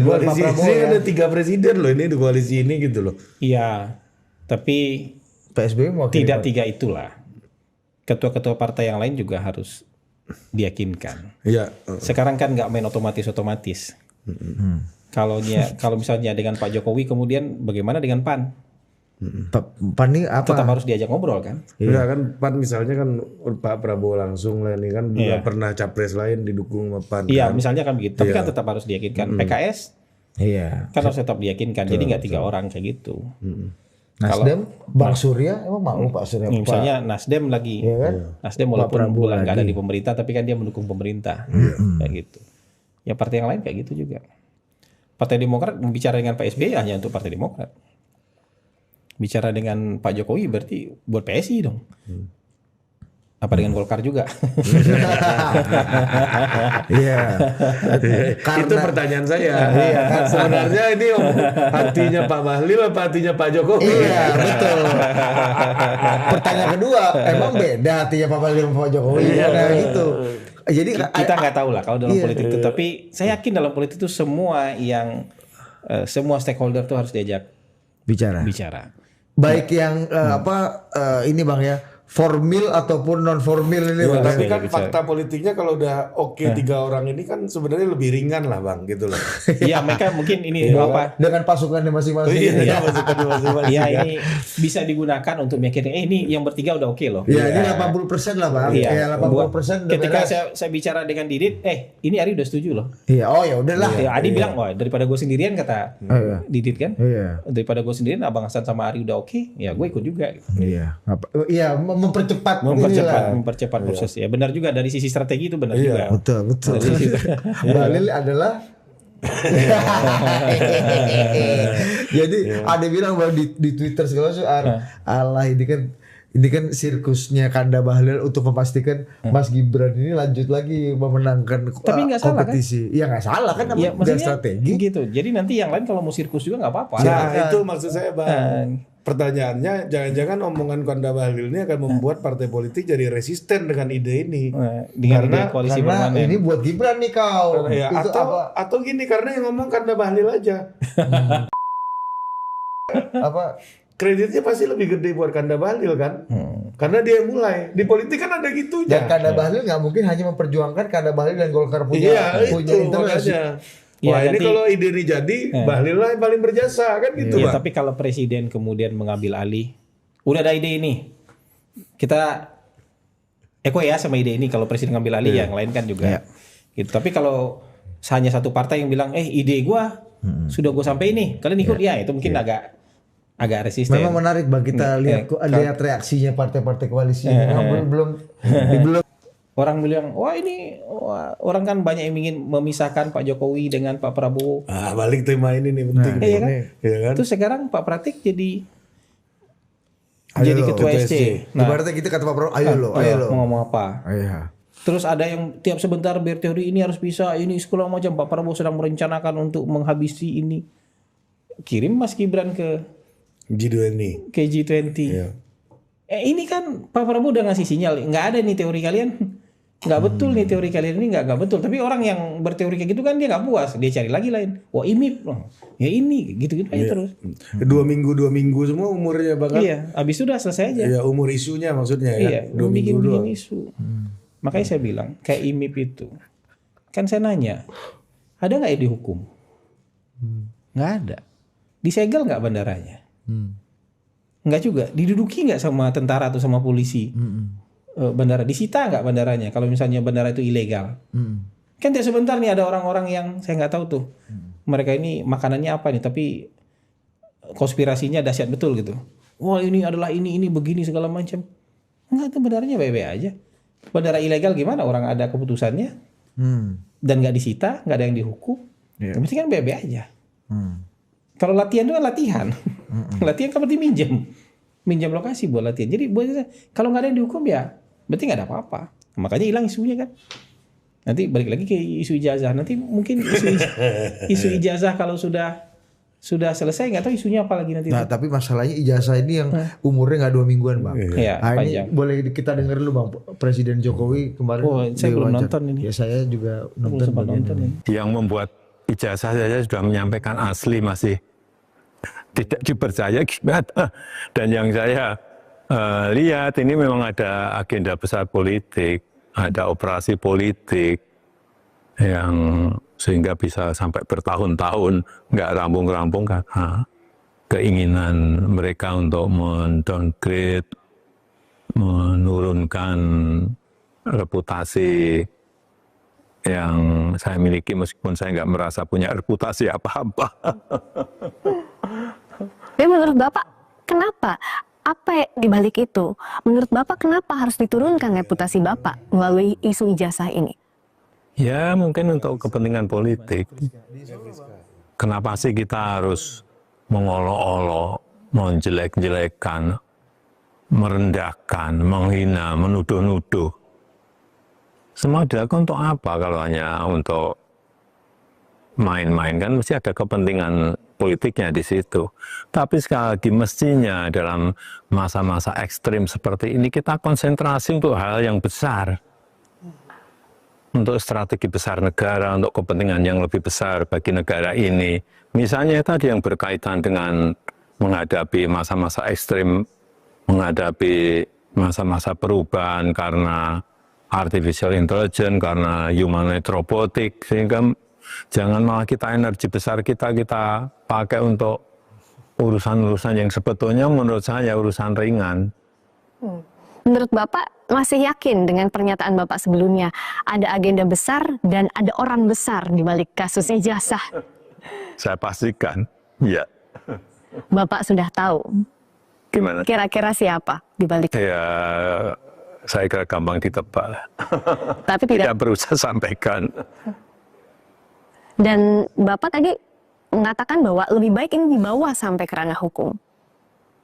luar Pak koalisi Prabowo ini ya. ada 3 presiden loh ini di koalisi ini gitu loh. Iya, tapi PSBY mau tidak tiga itulah. Ketua-ketua partai yang lain juga harus diyakinkan. Iya. Sekarang kan nggak main otomatis. Kalau misalnya dengan Pak Jokowi, kemudian bagaimana dengan PAN? PAN ini apa? Tetap harus diajak ngobrol kan? Udah kan PAN misalnya kan Pak Prabowo langsung lah ini kan juga pernah capres lain didukung sama PAN. Iya, kan. misalnya kan begitu. Tapi kan tetap harus diyakinkan. PKS Iya. kan harus tetap diyakinkan. Jadi nggak 3 orang kayak gitu. Nasdem, Bang Surya emang mau Pak Surya? Misalnya Nasdem lagi, Iya kan? Nasdem walaupun Prabowo bukan nggak ada lagi. di pemerintah, tapi kan dia mendukung pemerintah, kayak gitu. Ya partai yang lain kayak gitu juga. Partai Demokrat bicara dengan Pak SBY hanya untuk Partai Demokrat. Bicara dengan Pak Jokowi berarti buat PSI dong. Apa dengan Golkar juga? Iya. Itu pertanyaan saya. Sebenarnya ini hatinya Pak Bahlil apa hatinya Pak Jokowi? Iya, betul. Pertanyaan kedua, emang beda hatinya Pak Bahlil sama Pak Jokowi? Nah, gitu. Jadi Kita nggak tahu lah kalau dalam politik itu. Tapi saya yakin dalam politik itu semua semua stakeholder tuh harus diajak bicara. baik yang ini Bang ya, formil ataupun non formil ini Bang. Tapi kan Bisa. fakta politiknya kalau udah oke 3 orang ini kan sebenarnya lebih ringan lah Bang gitu loh. Iya, mereka mungkin ini apa? Dengan pasukannya masing-masing. Iya, masukan masing-masing. Iya, ini bisa digunakan untuk meyakinkan ini yang bertiga udah oke loh. Ya, ini 80% lah Bang. Iya. Ya, 80% udah Ketika beres. saya bicara dengan Didit, ini Ari udah setuju loh. Iya, oh ya udahlah. Ya, Adi bilang, wah daripada gue sendirian kata Iya. Didit kan. Iya. Daripada gue sendirian, Abang Hasan sama Ari udah oke, ya gue ikut juga. Iya. Iya, mempercepat Mempercepat proses. Ya benar juga dari sisi strategi itu benar juga. Betul. Dari sisi- Bahlil adalah jadi ada bilang bahwa di Twitter segala sesuatu Allah ini kan sirkusnya Kanda Bahlil untuk memastikan Mas Gibran ini lanjut lagi memenangkan Tapi nggak salah, kan? kompetisi. Iya nggak salah kan, Ya, namanya maksudnya strategi. gitu. Jadi nanti yang lain kalau mau sirkus juga nggak apa-apa. Nah itu maksud saya Bang. Pertanyaannya jangan-jangan omongan Kanda Bahlil ini akan membuat partai politik jadi resisten dengan ide ini. Dengan Karena- ide koalisi Karena permanen. ini buat Gibran nih kau. Ya, Itu apa? atau gini karena yang ngomong Kanda Bahlil aja. Apa? Kreditnya pasti lebih gede buat Kanda Bahlil kan? Karena dia yang mulai. Di politik kan ada gitunya. Dan Kanda Bahlil nggak mungkin hanya memperjuangkan Kanda Bahlil dan Golkar punya Iya itu interest. makanya. Iya, Wah ini nanti- kalau ide ini jadi Bahlil lah yang paling berjasa kan gitu Ya, Bang. tapi kalau presiden kemudian mengambil alih, udah ada ide ini, kita ya sama ide ini. Kalau presiden ngambil alih, yang lain kan juga. Gitu. Tapi kalau hanya satu partai yang bilang, ide gua sudah gua sampai ini, kalian ikut ya, itu mungkin agak resisten. Memang menarik Bang kita lihat reaksinya partai-partai koalisi. Belum Orang bilang, orang kan banyak yang ingin memisahkan Pak Jokowi dengan Pak Prabowo. Balik tema ini nih penting. Iya kan? Iya kan? Terus sekarang Pak Pratik jadi lo, ketua SC. Ibaratnya kita kata Pak Prabowo, ayo lo. Mau ngomong apa? Iya. Terus ada yang tiap sebentar berteori ini harus bisa, ini segala macam. Pak Prabowo sedang merencanakan untuk menghabisi ini. Kirim Mas Gibran ke G20. G20. Iya. Ini kan Pak Prabowo udah ngasih sinyal, nggak ada nih teori kalian. Nggak betul nih teori kalian ini nggak betul. Tapi orang yang berteori kayak gitu kan dia nggak puas, dia cari lagi lain. Wah IMIP, ya ini gitu-gitu aja terus. 2 minggu semua umurnya Bang. Iya, abis itu udah selesai aja. Iya umur isunya maksudnya ya. Iya, 2 minggu doang. bikin isu. Makanya saya bilang kayak IMIP itu, kan saya nanya, ada nggak ya dihukum? Nggak ada. Disegel nggak bandaranya? Nggak juga. Diduduki nggak sama tentara atau sama polisi? Bandara disita nggak bandaranya? Kalau misalnya bandara itu ilegal, kan tiap sebentar nih ada orang-orang yang saya nggak tahu tuh, mereka ini makanannya apa nih? Tapi konspirasinya dahsyat betul gitu. Wah ini adalah ini begini segala macam. Enggak, itu bandaranya baik-baik aja. Bandara ilegal gimana? Orang ada keputusannya dan nggak disita, nggak ada yang dihukum. Yang penting kan baik-baik aja. Kalau latihan itu kan latihan. Latihan kan berarti minjam lokasi buat latihan. Jadi kalau nggak ada yang dihukum ya berarti nggak ada apa-apa. Makanya hilang isunya kan. Nanti balik lagi ke isu ijazah. Nanti mungkin isu ijazah kalau sudah selesai nggak tahu isunya apa lagi nanti. Nah, tapi masalahnya ijazah ini yang umurnya nggak 2 mingguan Bang. Iya, Nah, ini panjang. boleh kita dengar dulu Bang, Presiden Jokowi kemarin. Oh, saya belum diwawancara. nonton ini. Ya saya juga Belum nonton sempat bagian nonton ini. ini. Yang membuat ijazah saja sudah menyampaikan asli masih tidak dipercaya gimana. Dan yang saya lihat ini memang ada agenda besar politik, ada operasi politik yang sehingga bisa sampai bertahun-tahun nggak rampung-rampung karena keinginan mereka untuk mendowngrade, menurunkan reputasi yang saya miliki meskipun saya nggak merasa punya reputasi apa-apa. Tapi menurut Bapak, kenapa? Apa di balik itu? Menurut Bapak, kenapa harus diturunkan reputasi Bapak melalui isu ijazah ini? Ya mungkin untuk kepentingan politik. Kenapa sih kita harus mengolok-olok, menjelek-jelekkan, merendahkan, menghina, menuduh-nuduh? Semua dilakukan untuk apa kalau hanya untuk main-main? Kan mesti ada kepentingan politiknya di situ. Tapi sekali lagi mestinya dalam masa-masa ekstrim seperti ini kita konsentrasi untuk hal yang besar. Untuk strategi besar negara, untuk kepentingan yang lebih besar bagi negara ini. Misalnya tadi yang berkaitan dengan menghadapi masa-masa ekstrim, menghadapi masa-masa perubahan karena artificial intelligence, karena humanoid robotik, sehingga jangan malah kita energi besar kita pakai untuk urusan-urusan yang sebetulnya menurut saya urusan ringan. Menurut Bapak, masih yakin dengan pernyataan Bapak sebelumnya ada agenda besar dan ada orang besar di balik kasus ijazah? Saya pastikan, ya. Bapak sudah tahu. Gimana? Kira-kira siapa di balik? Ya, saya kira gampang ditebak. Tapi tidak. Tidak perlu saya sampaikan. Dan Bapak tadi mengatakan bahwa lebih baik ini dibawa sampai ke ranah hukum.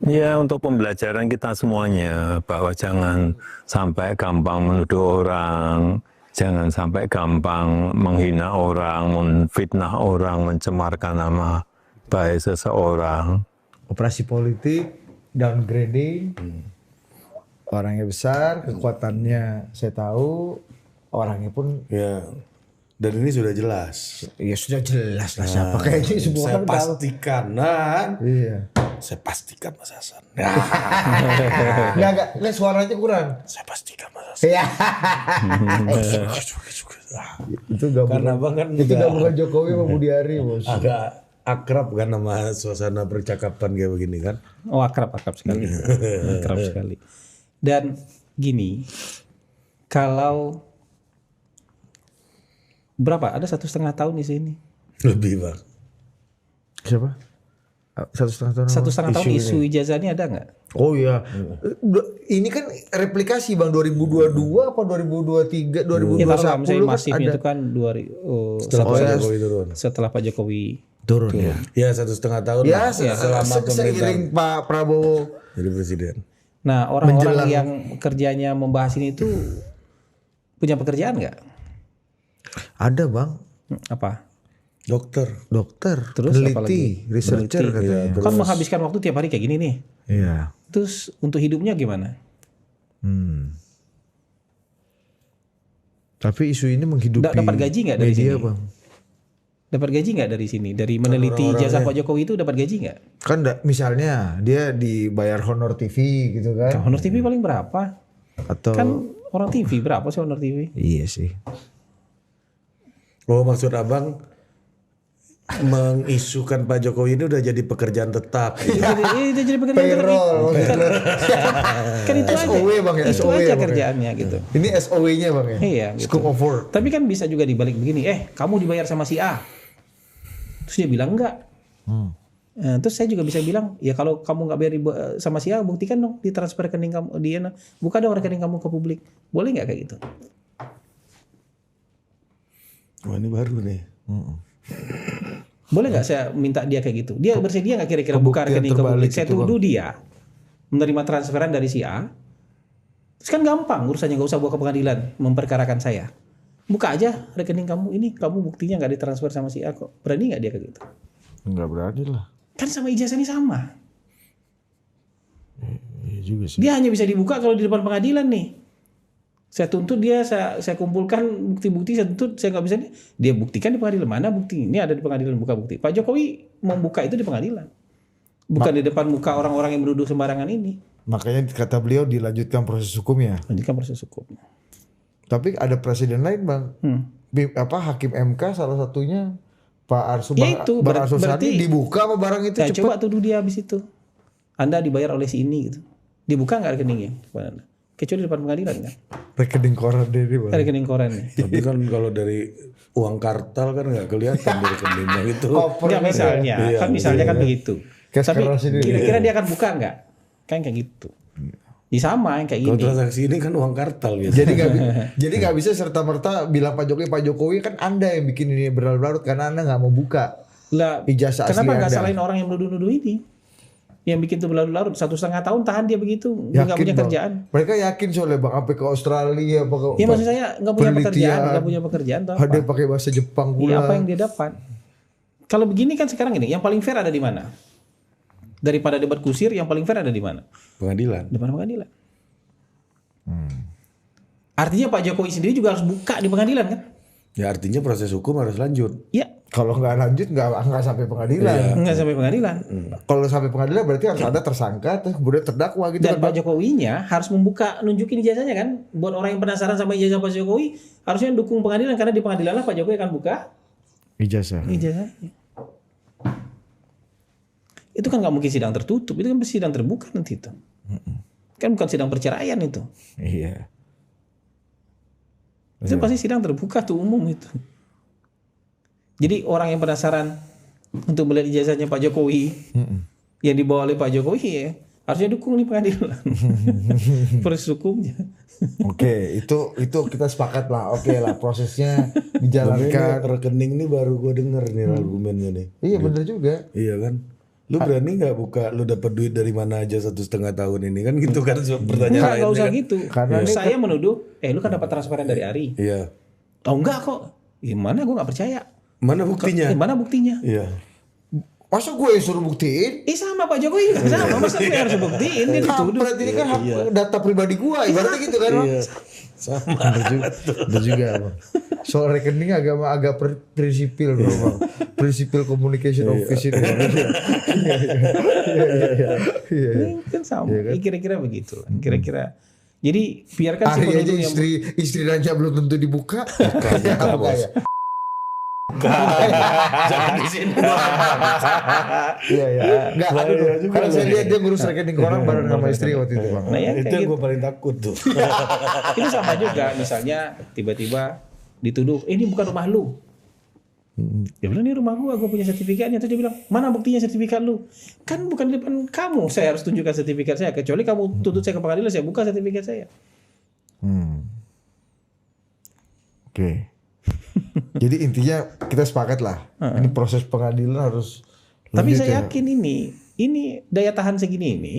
Ya, untuk pembelajaran kita semuanya, bahwa jangan sampai gampang menuduh orang, jangan sampai gampang menghina orang, menfitnah orang, mencemarkan nama baik seseorang. Operasi politik, downgrading, orangnya besar, kekuatannya saya tahu, orangnya pun Ya. Dan ini sudah jelas. ya sudah jelas lah siapa kayaknya semua Saya orang tahu. pastikan, nah, Iya. saya pastikan Mas Hasan. Enggak, lihat suaranya kurang. Saya pastikan Mas Hasan. Iya. Itu gabungan. Karena Abang kan itu juga gabungan Jokowi sama Budi Ari, Bos. agak akrab kan sama suasana percakapan kayak begini kan. Oh, akrab sekali. Akrab sekali. Dan gini, kalau berapa? Ada 1,5 tahun di sini. Lebih Bang. Siapa? 1,5 tahun. 1,5 tahun isu ijazah ini ada nggak? Oh iya. Ini kan replikasi Bang 2022 apa 2023, 2021 Ya kalau misalnya kan masifnya ada. itu kan Setelah Pak ya. Jokowi turun. setelah Pak Jokowi Turun ya. Ya 1,5 tahun Ya, lah selama seiring pemerintahan Pak Prabowo. jadi presiden. Nah, orang-orang Menjelang. yang kerjanya membahas ini itu punya pekerjaan nggak? Ada Bang, Dokter. dokter, Terus peneliti, apalagi? researcher Peneliti. katanya. Kan menghabiskan waktu tiap hari kayak gini nih. Iya. Terus untuk hidupnya gimana? Tapi isu ini menghidupi Dapat gaji nggak dari media, sini? Bang? Dapat gaji nggak dari sini? Dari meneliti ijazah Pak Jokowi itu dapat gaji nggak? Kan misalnya dia dibayar honor TV gitu kan? Honor TV paling berapa? Atau Kan orang TV berapa sih honor TV? iya sih. Oh maksud Abang mengisukan Pak Jokowi ini udah jadi pekerjaan tetap. Itu jadi pekerjaan Payroll. kan itu aja. SOW, Bang, ya, Itu SOW, aja Bang, ya. kerjaannya gitu. Ini SOW-nya Bang ya? Iya, gitu. Scope of work. Tapi kan bisa juga dibalik begini, kamu dibayar sama si A. Terus dia bilang enggak. Nah, terus saya juga bisa bilang, ya kalau kamu nggak bayar sama si A, buktikan dong ditransfer rekening kamu, buka dong rekening kamu ke publik. Boleh nggak kayak gitu? Wah ini baru nih. Boleh nggak saya minta dia kayak gitu? Dia bersedia nggak kira-kira buka Pembuktian rekening ke terbalik publik? Saya itu, tuduh dia menerima transferan dari si A. Terus kan gampang urusannya, nggak usah bawa ke pengadilan memperkarakan saya. Buka aja rekening kamu, ini kamu buktinya nggak ditransfer sama si A kok. Berani nggak dia kayak gitu? Enggak berani lah. Kan sama ijazah ini sama. Iya juga sih. Dia hanya bisa dibuka kalau di depan pengadilan nih. Saya tuntut dia, saya kumpulkan bukti-bukti, saya tuntut, saya nggak bisa, dia buktikan di pengadilan. Mana bukti? Ini ada di pengadilan, buka bukti. Pak Jokowi membuka itu di pengadilan, bukan di depan muka orang-orang yang menuduh sembarangan ini. Makanya kata beliau dilanjutkan proses hukumnya. Lanjutkan proses hukum. Tapi ada presiden lain bang, Hakim MK salah satunya Pak Arsul, Ya itu, Bang Arsul berarti- Sani dibuka apa barang itu Nah, cepet. coba tuduh dia habis itu. Anda dibayar oleh si ini gitu. Dibuka nggak rekeningnya? Kecuali di depan pengadilan kan? Rekening koran deh bang. Rekening korannya. Tapi kan kalau dari uang kartal kan nggak kelihatan dari rekeningnya itu. Enggak misalnya, Iya, kan misalnya kan begitu. Cash Tapi keras ini. kira-kira dia akan buka nggak? Kan kayak gitu. Di sama yang kayak Kalau gini. transaksi ini kan uang kartal biasa. Jadi nggak bisa serta merta bilang Pak Jokowi kan Anda yang bikin ini berlarut-larut karena Anda nggak mau buka Lah, ijazah asli kenapa nggak Anda. salahin orang yang menuduh-nuduh ini? Yang bikin itu berlarut-larut 1,5 tahun tahan dia begitu, nggak punya Bang. kerjaan. Mereka yakin soalnya bang, sampai ke Australia apa ke Iya maksud saya nggak punya penelitian. pekerjaan, nggak punya pekerjaan atau Ada apa? pakai bahasa Jepang Iya, pula. apa yang dia dapat? Kalau begini kan sekarang ini, yang paling fair ada di mana? Daripada debat kusir, yang paling fair ada di mana? Pengadilan. Depan pengadilan. Artinya Pak Jokowi sendiri juga harus buka di pengadilan kan? Ya artinya proses hukum harus lanjut. Iya, Kalau nggak lanjut nggak sampai pengadilan. nggak sampai pengadilan. Kalau sampai pengadilan berarti harus ada tersangka terus kemudian terdakwa gitu Dan kan. Pak Jokowinya harus membuka, nunjukin ijazahnya kan? Buat orang yang penasaran sama ijazah Pak Jokowi, harusnya dukung pengadilan karena di pengadilan lah Pak Jokowi akan buka Ijazah. ijazahnya. Itu kan nggak mungkin sidang tertutup, itu kan sidang terbuka nanti itu. Kan bukan sidang perceraian itu. Iya. Itu pasti sidang terbuka tuh umum itu. Jadi orang yang penasaran untuk melihat ijazahnya Pak Jokowi yang dibawa oleh Pak Jokowi ya harusnya dukung nih pengadilan. Proses hukumnya. Oke, itu kita sepakat lah. Oke lah prosesnya Tapi ini dijalankan. rekening ini baru gue denger nih argumennya nih. Iya bener juga. Iya kan? Lu berani nggak buka? Lu dapat duit dari mana aja 1,5 tahun ini kan gitu kan pertanyaan Enggak usah kan? gitu. Karena ini Saya menuduh, lu kan dapat transferan dari Ari. Iya. Oh enggak kok. Gimana gue nggak percaya. Mana buktinya? Mana buktinya? Iya. masa gue yang suruh buktiin? Sama Pak Jokowi juga sama. Masa gue harus buktiin dia dituduh. Berarti ini kan hak data pribadi gue, ibaratnya gitu kan? Bang? Iya. Sama. Bener juga Bang. Soal rekening agak prinsipil bro Bang. Prinsipil communication office ini. Iya. Kan sama. Kira-kira begitu. Kira-kira. Jadi biarkan si Ari aja penuduh yang istri raja belum tentu dibuka. Buka bos. Jangan di sini. Iya iya. Enggak, karena saya lihat dia ngurus rekening orang bareng sama istri waktu itu Bang. Nah ya Itu kayak yang gitu. gue paling takut tuh. Itu sama juga. Misalnya tiba-tiba dituduh, ini bukan rumah lu. Dia bilang, ini rumah gua punya sertifikatnya. Terus dia bilang, mana buktinya sertifikat lu? Kan bukan di depan kamu, saya harus tunjukkan sertifikat saya. Kecuali kamu tuntut saya ke pengadilan, saya buka sertifikat saya. Oke. Jadi intinya kita sepakat lah. Ini proses pengadilan harus. Tapi lanjut saya ya. yakin ini daya tahan segini ini,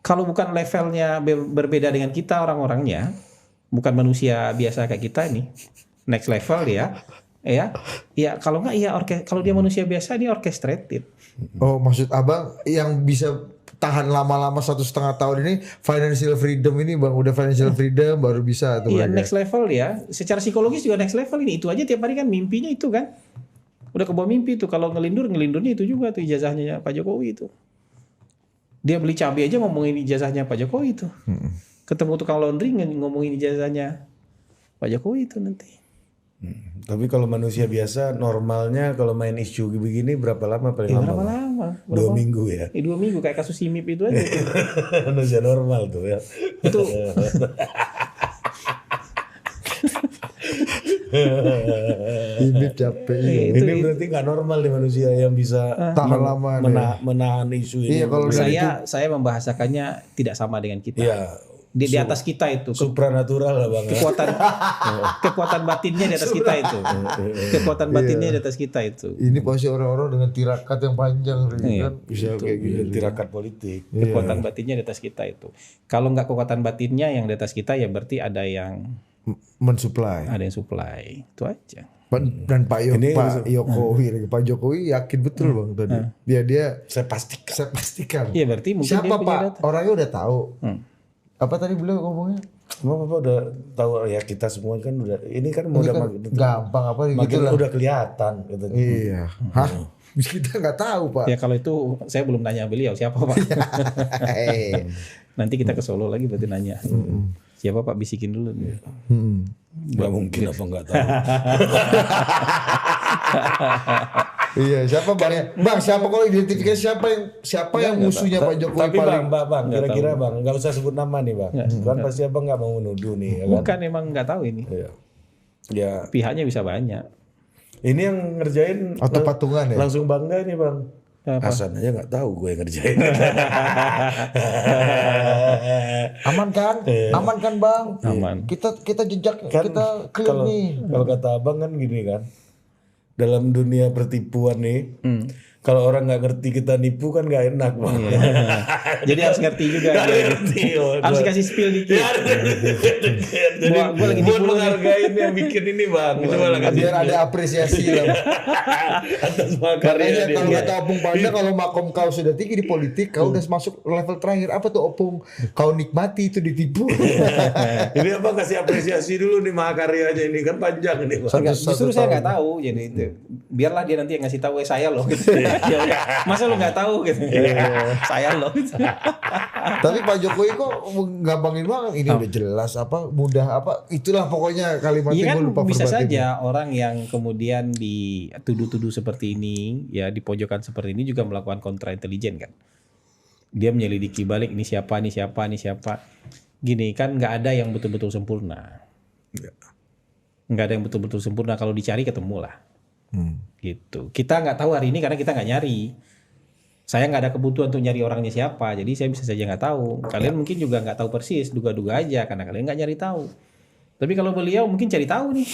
kalau bukan levelnya berbeda dengan kita orang-orangnya, bukan manusia biasa kayak kita ini, next level dia, ya kalau nggak ya kalau dia manusia biasa dia orchestrated. Oh maksud abang yang bisa tahan lama-lama 1,5 tahun ini financial freedom ini bang, udah financial freedom baru bisa tuh Iya mereka. next level ya, secara psikologis juga next level ini. Itu aja tiap hari kan mimpinya itu kan, udah kebawa mimpi tuh. Kalau ngelindurnya itu juga tuh ijazahnya Pak Jokowi itu. Dia beli cabai aja ngomongin ijazahnya Pak Jokowi itu. Ketemu tukang laundry ngomongin ijazahnya Pak Jokowi itu nanti. Tapi kalau manusia biasa normalnya kalau main isu begini berapa lama paling lama? Berapa lama? 2 minggu ya. 2 minggu kayak kasus SIMIP itu aja. Manusia normal tuh ya. Itu Ini capek. Iya. itu- Ini berarti nggak normal nih manusia yang bisa Tahan lama nih. menahan isu ini. Iya, kalau saya membahasakannya tidak sama dengan kita. Iya. Di atas kita itu Supranatural lah bang. Ya. kekuatan batinnya di atas kita itu. Kekuatan batinnya di atas kita itu. Ini pasti orang-orang dengan tirakat yang panjang Iya. kan bisa kayak gitu. Tirakat politik. Kekuatan batinnya di atas kita itu. Kalau nggak kekuatan batinnya yang di atas kita ya berarti ada yang Mensuplai. supply. Itu aja. Dan Pak Ini Pak Jokowi yakin betul bang tadi. Dia Saya pastikan. saya pastikan. Iya berarti mungkin Siapa dia punya Pak? data. Orangnya udah tahu. Apa tadi beliau ngomongnya? Emang Bapak udah tahu ya, kita semua kan udah ini kan Ini udah kan gampang apa makin gitu lah. udah kelihatan gitu. Iya. Hah? Kita nggak tahu Pak. Ya kalau itu saya belum nanya beliau siapa Pak. Nanti kita ke Solo lagi berarti nanya. Siapa Pak, bisikin dulu. Nggak mungkin apa nggak tahu. Iya, siapa Bang? Bang, siapa kalau identifikasi siapa yang musuhnya Pak Jokowi Tapi paling? bang, kira-kira bang, nggak usah sebut nama nih bang. Kan pasti abang nggak mau menuduh nih. Ya kan? Bukan, emang nggak tahu ini. Iya. Ya, Pihaknya bisa banyak. ini yang ngerjain Atau patungan ya? langsung bangga nih bang. Apa? Hasan aja nggak tahu gue yang ngerjain. Aman kan? Aman kan Bang? Aman. Kita jejak Kan kita clear kalau nih. kalau kata abang kan gini kan, dalam dunia pertipuan nih, kalau orang nggak ngerti kita nipu kan nggak enak bang. Jadi harus ngerti juga. Nggak dia. ngerti, Harus kasih spill dikit. Jadi Gua lagi buat nipu nih. menghargain yang bikin ini bang, itu malah kasih Biar ada apresiasi lah. atas makarya Makanya dia. kalau kata Opung Panda, kalau makom kau sudah tinggi di politik, kau udah masuk level terakhir. Apa tuh Opung? Kau nikmati itu ditipu. Ini apa kasih apresiasi dulu nih mahakaryanya ini kan panjang ini bang. Enggak, justru saya nggak tahu, jadi itu biarlah dia nanti yang ngasih tahu saya loh gitu. Ya udah, masa lu nggak tahu gitu. Saya loh gitu. Tapi Pak Jokowi kok gampangin banget. Ini udah jelas apa, mudah apa. Itulah pokoknya kalimatnya Iya kan, gue lupa bisa verbatimnya. saja orang yang kemudian dituduh-tuduh seperti ini, ya di pojokan seperti ini juga melakukan kontra intelijen kan. Dia menyelidiki balik ini siapa. Gini kan, nggak ada yang betul-betul sempurna. Nggak ada yang betul-betul sempurna. Kalau dicari ketemu lah. Gitu. Kita nggak tahu hari ini karena kita nggak nyari. Saya nggak ada kebutuhan untuk nyari orangnya siapa, jadi saya bisa saja nggak tahu. Kalian mungkin juga nggak tahu persis, duga-duga aja karena kalian nggak nyari tahu. Tapi kalau beliau mungkin cari tahu nih.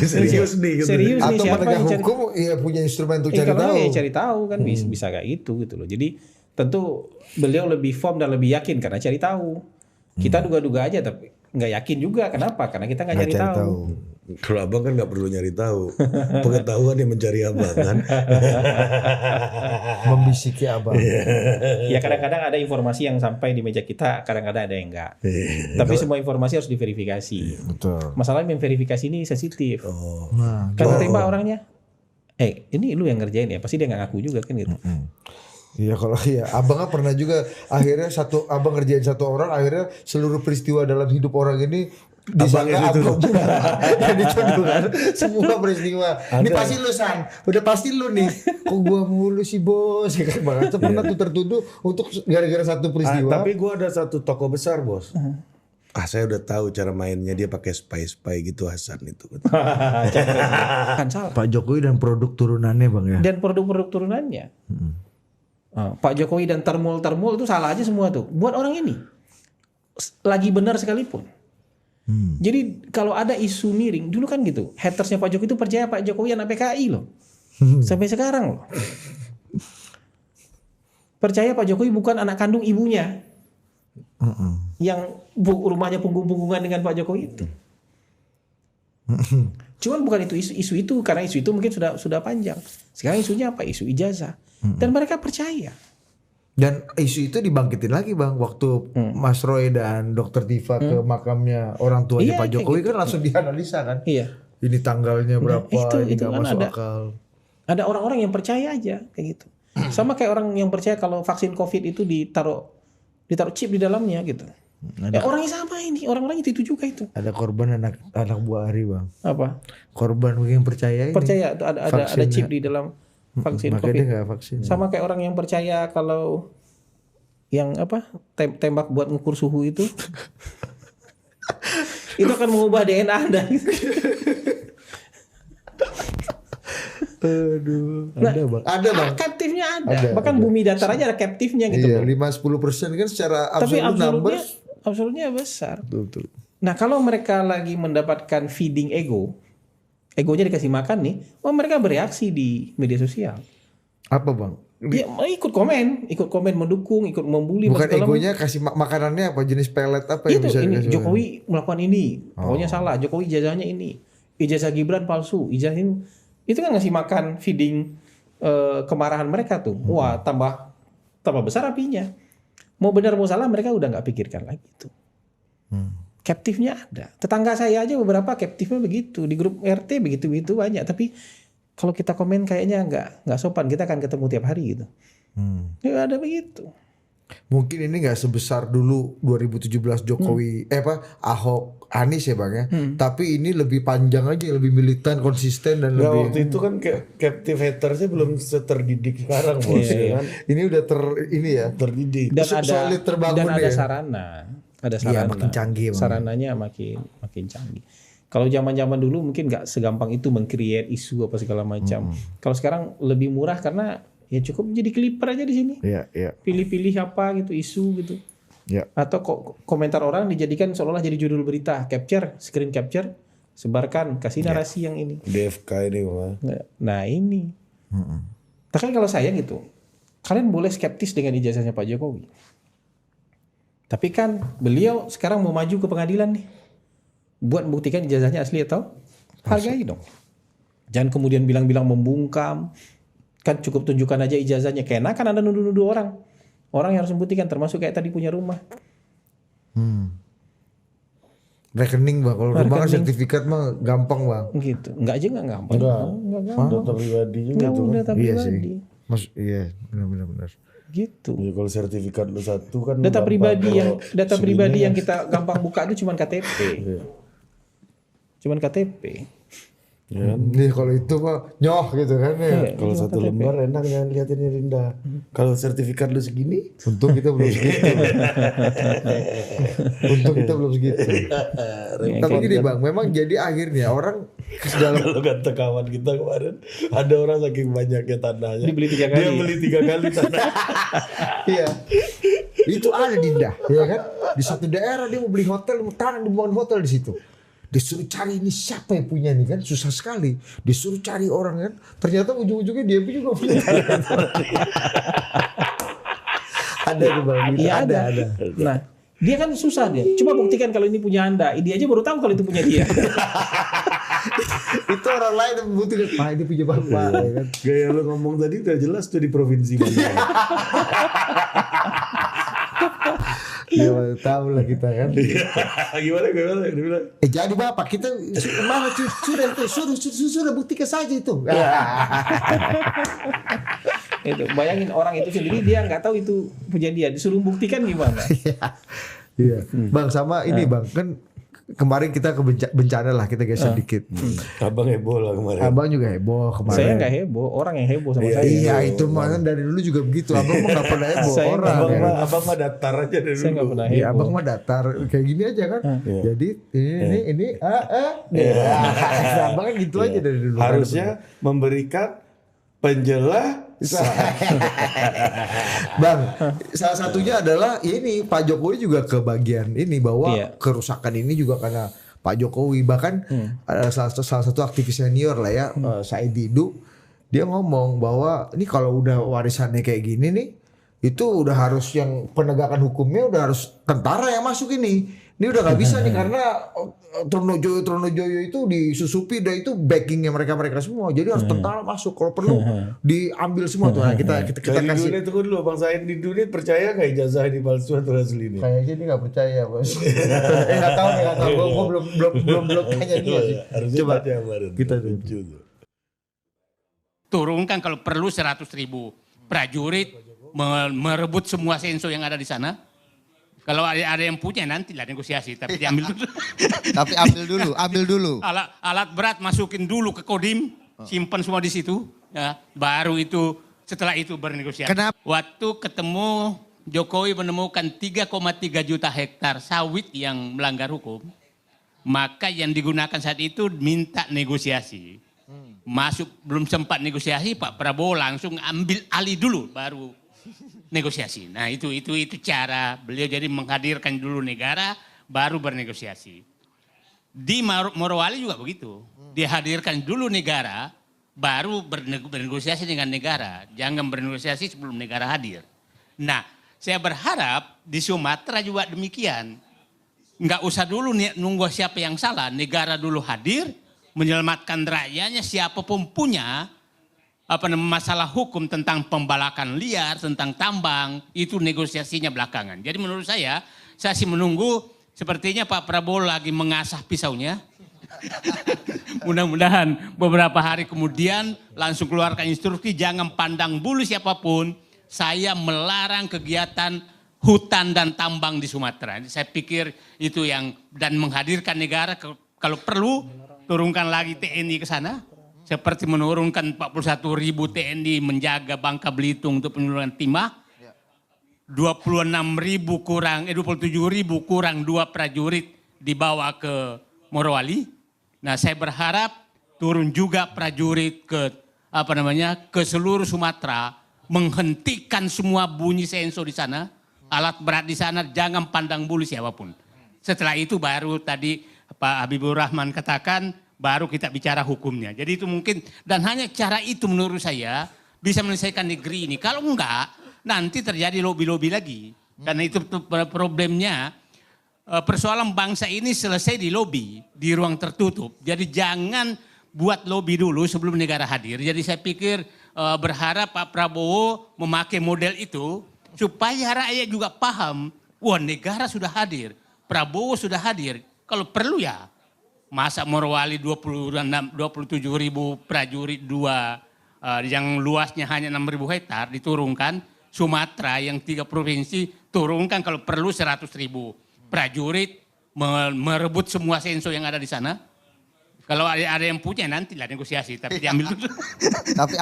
Serius nih gitu. Serius nih, Atau siapa penegak yang cari hukum ya punya instrumen untuk cari kalau tahu. ya cari tahu kan bisa kayak itu gitu loh. Jadi tentu beliau lebih firm dan lebih yakin karena cari tahu. Kita duga-duga aja tapi nggak yakin juga. Kenapa? Karena kita nggak cari tahu. Kalau abang kan nggak perlu nyari tahu, pengetahuan yang mencari abang kan. Membisiki abang. Ya kadang-kadang ada informasi yang sampai di meja kita, kadang-kadang ada yang enggak. Tapi semua informasi harus diverifikasi. Betul. Masalahnya memverifikasi ini sensitif. Nah, Kan tembak orangnya. Ini lu yang ngerjain ya? Pasti dia nggak ngaku juga kan gitu. iya kalau iya, abang kan pernah juga akhirnya abang ngerjain satu orang, akhirnya seluruh peristiwa dalam hidup orang ini disangka abang yang dituduh kan. Semua peristiwa. Ini pasti lu San, udah pasti lu nih. Kok gua mulu sih bos? Ya kan banget pernah tuh tertuduh untuk gara-gara satu peristiwa. Tapi gua ada satu toko besar bos. Saya udah tahu cara mainnya, dia pakai spy gitu Hasan itu. Kan salah. Pak Jokowi dan produk turunannya bang ya. Dan produk-produk turunannya. Pak Jokowi dan termul itu salah aja semua tuh. Buat orang ini. Lagi benar sekalipun. Jadi kalau ada isu miring, dulu kan gitu. Hatersnya Pak Jokowi itu percaya Pak Jokowi anak PKI loh. Sampai sekarang loh. Percaya Pak Jokowi bukan anak kandung ibunya. Yang rumahnya punggung-punggungan dengan Pak Jokowi itu. Cuman bukan itu isu itu, karena isu itu mungkin sudah panjang. Sekarang isunya apa? Isu ijazah. Dan mereka percaya. Dan isu itu dibangkitin lagi bang waktu Mas Roy dan Dr. Tifa ke makamnya orang tuanya Iya, Pak Jokowi gitu. kan langsung dianalisa kan. Iya. Ini tanggalnya berapa, ini itu nggak kan masuk ada. akal. Ada orang-orang yang percaya aja kayak gitu. Sama kayak orang yang percaya kalau vaksin COVID itu ditaruh chip di dalamnya gitu. Ya orangnya sama ini, orang-orang itu juga itu. Ada korban anak buah Ari bang. Apa? Korban yang percaya ini. Percaya tuh ada chip di dalam vaksin Makanya dia COVID. nggak vaksin. Sama kayak orang yang percaya kalau yang apa tembak buat ngukur suhu itu itu akan mengubah DNA Anda. Aduh. Nah, Ada bang. Ada bang. Captifnya ada. Ada, Bahkan ada. bumi datar aja ada captifnya gitu. Iya, Bro. 5-10% kan secara Tapi absolut numbers. absolutnya besar. Betul. Nah kalau mereka lagi mendapatkan feeding egonya dikasih makan nih, mereka bereaksi di media sosial. Apa bang? Ya, ikut komen mendukung, ikut membuli. Bukan segala egonya kasih makanannya apa, jenis pelet apa yang itu bisa ini dikasih? Jokowi melakukan ini, pokoknya salah. Jokowi ijazahnya ini, ijazah Gibran palsu, ijazah ini, itu kan ngasih makan feeding kemarahan mereka tuh. Wah tambah besar apinya. Mau benar mau salah mereka udah nggak pikirkan lagi tuh. Captive-nya ada. Tetangga saya aja beberapa captive-nya begitu. Di grup RT begitu-begitu banyak. Tapi kalau kita komen kayaknya nggak sopan. Kita akan ketemu tiap hari gitu. Ya ada begitu. Mungkin ini nggak sebesar dulu 2017 Jokowi Ahok Anies ya Bang ya. Tapi ini lebih panjang aja, lebih militan, konsisten dan Nah, lebih waktu itu kan captive hatersnya belum terdidik sekarang bos, ya kan? ini udah Terdidik. Dan solid terbangun dan ada ya. sarana. Ada Iya, sarana. makin canggih, Bang. Sarananya makin canggih. Kalau zaman-zaman dulu mungkin nggak segampang itu meng-create isu apa segala macam. Kalau sekarang lebih murah karena ya cukup jadi clipper aja di sini. Iya, iya. Pilih-pilih apa gitu isu gitu. Ya. Atau komentar orang dijadikan seolah-olah jadi judul berita, screen capture, sebarkan, kasih narasi yang ini. DFK ini mah. Nah ini. Tapi kalau saya gitu, kalian boleh skeptis dengan ijazahnya Pak Jokowi. Tapi kan beliau sekarang mau maju ke pengadilan nih, buat membuktikan ijazahnya asli atau hargai dong. Jangan kemudian bilang-bilang membungkam. Kan cukup tunjukkan aja ijazahnya. Karena kan Anda nuduh-nuduh orang. Orang yang harus membuktikan, termasuk kayak tadi punya rumah. Rekening Bang, kalau rumah kan Rekening. sertifikat mah gampang Bang. Gitu. Enggak aja enggak gampang. Enggak. Enggak gampang. Data pribadi juga Enggak tuh kan. data Iya pribadi. sih. Iya, benar. Gitu. Ya, kalau sertifikat lu satu kan Data gampang. pribadi Kalau yang data segini pribadi kan- yang kita gampang buka itu cuman KTP. Cuman KTP. Ya kan? Nih kalau itu mah nyoh gitu kan ya. Iya. Kalau satu lembar enak jangan liatin Rinda. Kalau sertifikat lu segini, Untung kita belum segitu. Untung kita belum segitu. Tapi gini Bang, memang jadi akhirnya orang dalam kalau kata kawan kita kemarin ada orang saking banyaknya tanahnya, Dibeli 3 kali. Dia beli 3 kali tanah. iya. Itu ada Dinda, ya kan? Di satu daerah dia mau beli hotel, mau tanah dibangun hotel di situ. Disuruh cari ini siapa yang punya nih kan, susah sekali. Disuruh cari orang kan, ternyata ujung-ujungnya dia juga punya tanah. Ada tuh Bang, gitu. Iya ada. Nah, dia kan susah dia. Coba buktikan kalau ini punya Anda. Dia aja baru tahu kalau itu punya dia. Itu orang lain yang membuktikan, Pak ini punya Bapak. ya kan? Gaya lu ngomong tadi udah jelas tuh di provinsi mana. Ya tahu lah kita kan. Gimana dia bilang? Jadi Bapak kita mana sudah buktikan saja itu. Itu bayangin orang itu sendiri dia nggak tahu itu punya dia. Disuruh buktikan gimana? Iya. Bang sama ini Bang kan kemarin kita ke bencana lah kita geser dikit. Abang heboh lah kemarin. Abang juga heboh kemarin. Saya nggak heboh, orang yang heboh sama saya. Iya itu mah kan dari dulu juga begitu. Abang mah nggak pernah heboh Saya orang. Abang ya. abang mah datar aja dari Saya nggak dulu. pernah Iya, heboh. abang mah datar kayak gini aja kan. Jadi ini abang kan gitu aja dari dulu. Harusnya memberikan penjelasan. Bang, salah satunya adalah ini Pak Jokowi juga ke bagian ini bahwa Iya. kerusakan ini juga karena Pak Jokowi. Bahkan salah satu aktivis senior lah ya, Said Didu, dia ngomong bahwa ini kalau udah warisannya kayak gini nih, itu udah harus yang penegakan hukumnya udah harus tentara yang masuk ini. Ini udah nggak bisa nih karena Tronojoyo itu disusupi dan itu backingnya mereka semua. Jadi harus tentara masuk kalau perlu diambil semua tuh. Nah, kita Kita kasih. tunggu dulu Bang Said di dunia percaya nggak ijazah ini palsu atau asli ini? Kayaknya dia nggak percaya bos. Nggak tahu nih, nggak tahu. Gue belum tanya dia sih. Harusnya Coba tanya kemarin. kita lucu tuh. Turunkan kalau perlu 100.000 prajurit merebut semua senso yang ada di sana. Kalau ada yang punya nantilah negosiasi, tapi diambil dulu. Tapi ambil dulu. Alat berat masukin dulu ke Kodim, simpan semua di situ, ya. Baru itu setelah itu bernegosiasi. Kenapa? Waktu ketemu Jokowi menemukan 3,3 juta hektar sawit yang melanggar hukum, maka yang digunakan saat itu minta negosiasi. Masuk belum sempat negosiasi, Pak Prabowo langsung ambil alih dulu, baru negosiasi. Nah itu cara beliau jadi menghadirkan dulu negara baru bernegosiasi. Di Morowali juga begitu. Dihadirkan dulu negara baru bernegosiasi dengan negara. Jangan bernegosiasi sebelum negara hadir. Nah saya berharap di Sumatera juga demikian. Nggak usah dulu nunggu siapa yang salah. Negara dulu hadir menyelamatkan rakyatnya siapapun punya masalah hukum tentang pembalakan liar, tentang tambang, itu negosiasinya belakangan. Jadi menurut saya sih menunggu Sepertinya Pak Prabowo lagi mengasah pisaunya. Mudah-mudahan beberapa hari kemudian langsung keluarkan instruksi jangan pandang bulu siapapun. Saya melarang kegiatan hutan dan tambang di Sumatera. Saya pikir itu yang dan menghadirkan negara kalau perlu turunkan lagi TNI ke sana. Seperti menurunkan 41.000 TNI menjaga Bangka Belitung untuk penyeluruhan timah. 27.000 kurang 2 prajurit dibawa ke Morowali. Nah, saya berharap turun juga prajurit ke seluruh Sumatera, menghentikan semua bunyi senso di sana, alat berat di sana, jangan pandang bulu siapapun. Setelah itu baru tadi Pak Habibur Rahman katakan, baru kita bicara hukumnya. Jadi itu mungkin, dan hanya cara itu menurut saya bisa menyelesaikan negeri ini. Kalau enggak, nanti terjadi lobby-lobby lagi. Karena itu problemnya, persoalan bangsa ini selesai di lobby, di ruang tertutup. Jadi jangan buat lobby dulu sebelum negara hadir. Jadi saya pikir berharap Pak Prabowo memakai model itu supaya rakyat juga paham, wah negara sudah hadir, Prabowo sudah hadir. Kalau perlu ya, masa Morowali 27.000 prajurit 2 yang luasnya hanya 6.000 hektar diturunkan, Sumatera yang 3 provinsi turunkan kalau perlu 100.000 prajurit merebut semua senso yang ada di sana. Kalau ada yang punya nanti lah negosiasi, tapi diambil dulu. Tapi